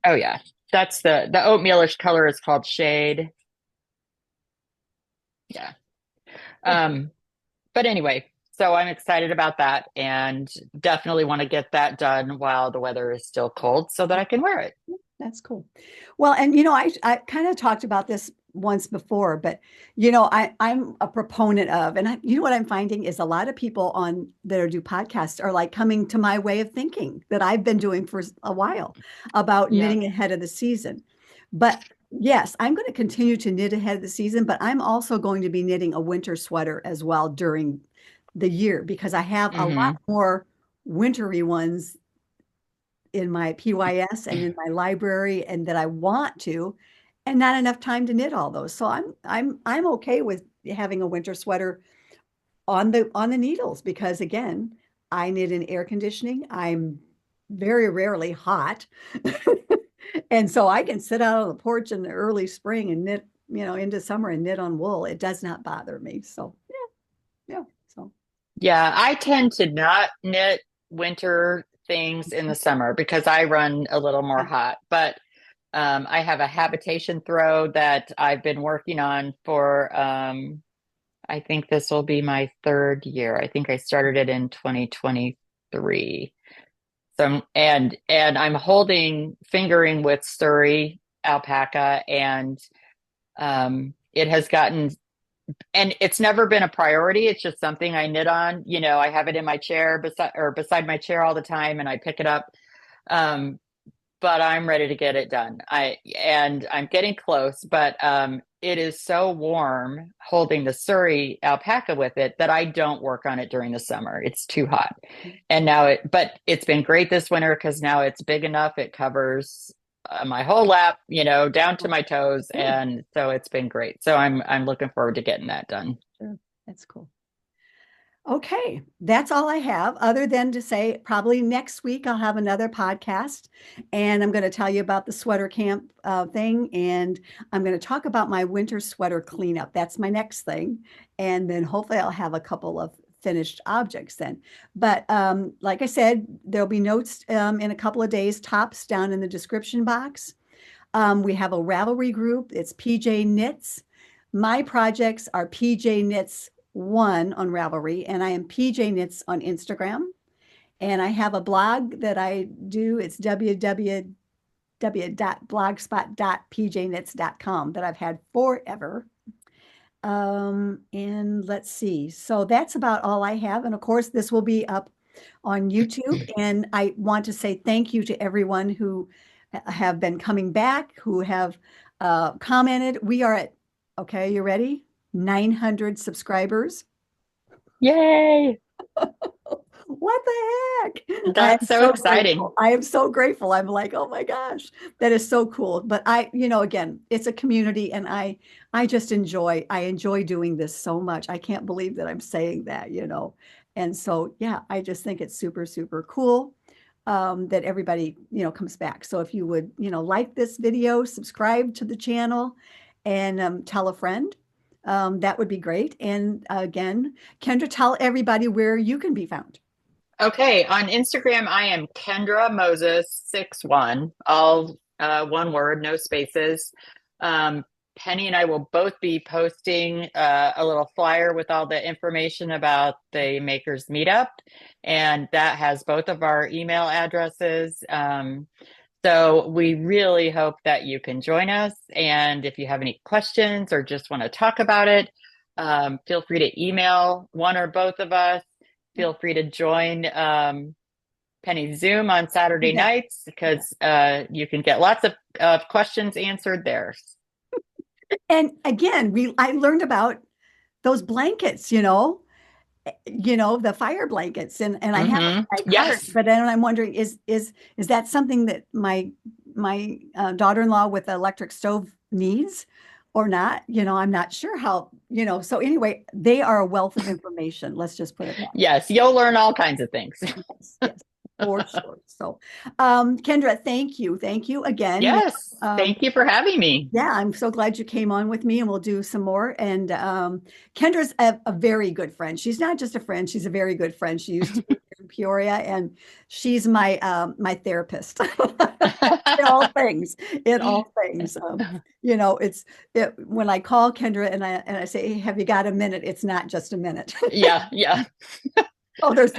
Oh yeah, that's the oatmealish color is called shade. Yeah. Um, but anyway, so I'm excited about that and definitely want to get that done while the weather is still cold so that I can wear it. That's cool. Well, and I kind of talked about this once before, but I'm a proponent of, and what I'm finding is a lot of people on that are do podcasts are like coming to my way of thinking that I've been doing for a while about Yeah. knitting ahead of the season. But yes, I'm going to continue to knit ahead of the season, but I'm also going to be knitting a winter sweater as well during the year because I have a lot Hmm. more wintry ones in my PYS and in my library and that I want to, and not enough time to knit all those. So I'm okay with having a winter sweater on the needles because again, I knit in air conditioning. I'm very rarely hot. And so I can sit out on the porch in the early spring and knit, into summer and knit on wool. It does not bother me. So yeah, yeah. So Yeah, I tend to not knit winter things in the summer because I run a little more yeah. hot. But I have a habitation throw that I've been working on for, I think this will be my third year. I think I started it in 2023. So, and I'm fingering with Surrey alpaca, and it has gotten, and it's never been a priority. It's just something I knit on. I have it in my chair beside my chair all the time, and I pick it up. Um, but I'm ready to get it done. And I'm getting close, but it is so warm holding the Surrey alpaca with it that I don't work on it during the summer. It's too hot. And but it's been great this winter because now it's big enough. It covers my whole lap, down to my toes, Good. and so it's been great. So I'm looking forward to getting that done. Sure. That's cool. Okay, that's all I have, other than to say probably next week I'll have another podcast and I'm going to tell you about the sweater camp thing. And I'm going to talk about my winter sweater cleanup. That's my next thing. And then hopefully I'll have a couple of finished objects then. But like I said, there'll be notes in a couple of days, tops down in the description box. We have a Ravelry group. It's PJ Knits. My projects are PJ Knits one on Ravelry, and I am PJ Knits on Instagram. And I have a blog that I do. It's www.blogspot.pjknits.com that I've had forever. And let's see. So that's about all I have. And of course, this will be up on YouTube. And I want to say thank you to everyone who have been coming back, who have commented. We are at, okay, you ready? 900 subscribers. Yay! What the heck? I am That's so so exciting. grateful. I am so grateful. I'm like, oh my gosh, that is so cool. But again, it's a community and I enjoy doing this so much. I can't believe that I'm saying that. And so, yeah, I just think it's super, super cool that everybody, comes back. So if you would, like this video, subscribe to the channel and tell a friend. That would be great. And again, Kendra, tell everybody where you can be found. Okay, on Instagram, I am KendraMoses61, all one word, no spaces. Um, Penny and I will both be posting a little flyer with all the information about the Makers Meetup, and that has both of our email addresses. So we really hope that you can join us. And if you have any questions or just want to talk about it, feel free to email one or both of us. Feel free to join Penny's Zoom on Saturday Yeah. nights because you can get lots of questions answered there. And again, I learned about those blankets, the fire blankets, and I have it in my cart. Yes. But then I'm wondering, is that something that my daughter-in-law with the electric stove needs or not? I'm not sure how, so anyway, they are a wealth of information. Let's just put it that Yes, you'll learn all kinds of things. way. Yes, for sure. So, Kendra, thank you. Thank you again. Yes, thank you for having me. Yeah, I'm so glad you came on with me, and we'll do some more. And Kendra's a very good friend. She's not just a friend; she's a very good friend. She used to be in Peoria, and she's my therapist in all things. In all things, when I call Kendra and I say, hey, "Have you got a minute?" It's not just a minute. Yeah, yeah. Oh, there's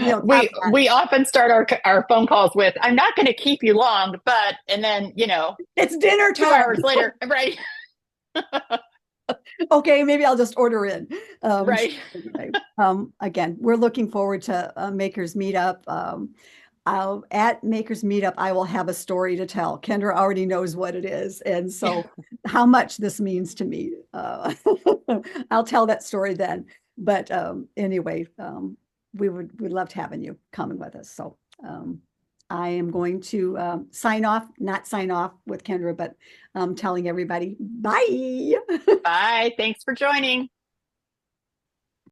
We often start our phone calls with, "I'm not going to keep you long," but and then it's dinner 2 time. hours later, right? Okay, maybe I'll just order in. Right. Anyway, again, we're looking forward to Makers Meetup. At Makers Meetup, I will have a story to tell. Kendra already knows what it is, and so how much this means to me. I'll tell that story then. But anyway, we'd loved having you coming with us. So I am going to not sign off with Kendra, but telling everybody bye. Bye. Thanks for joining.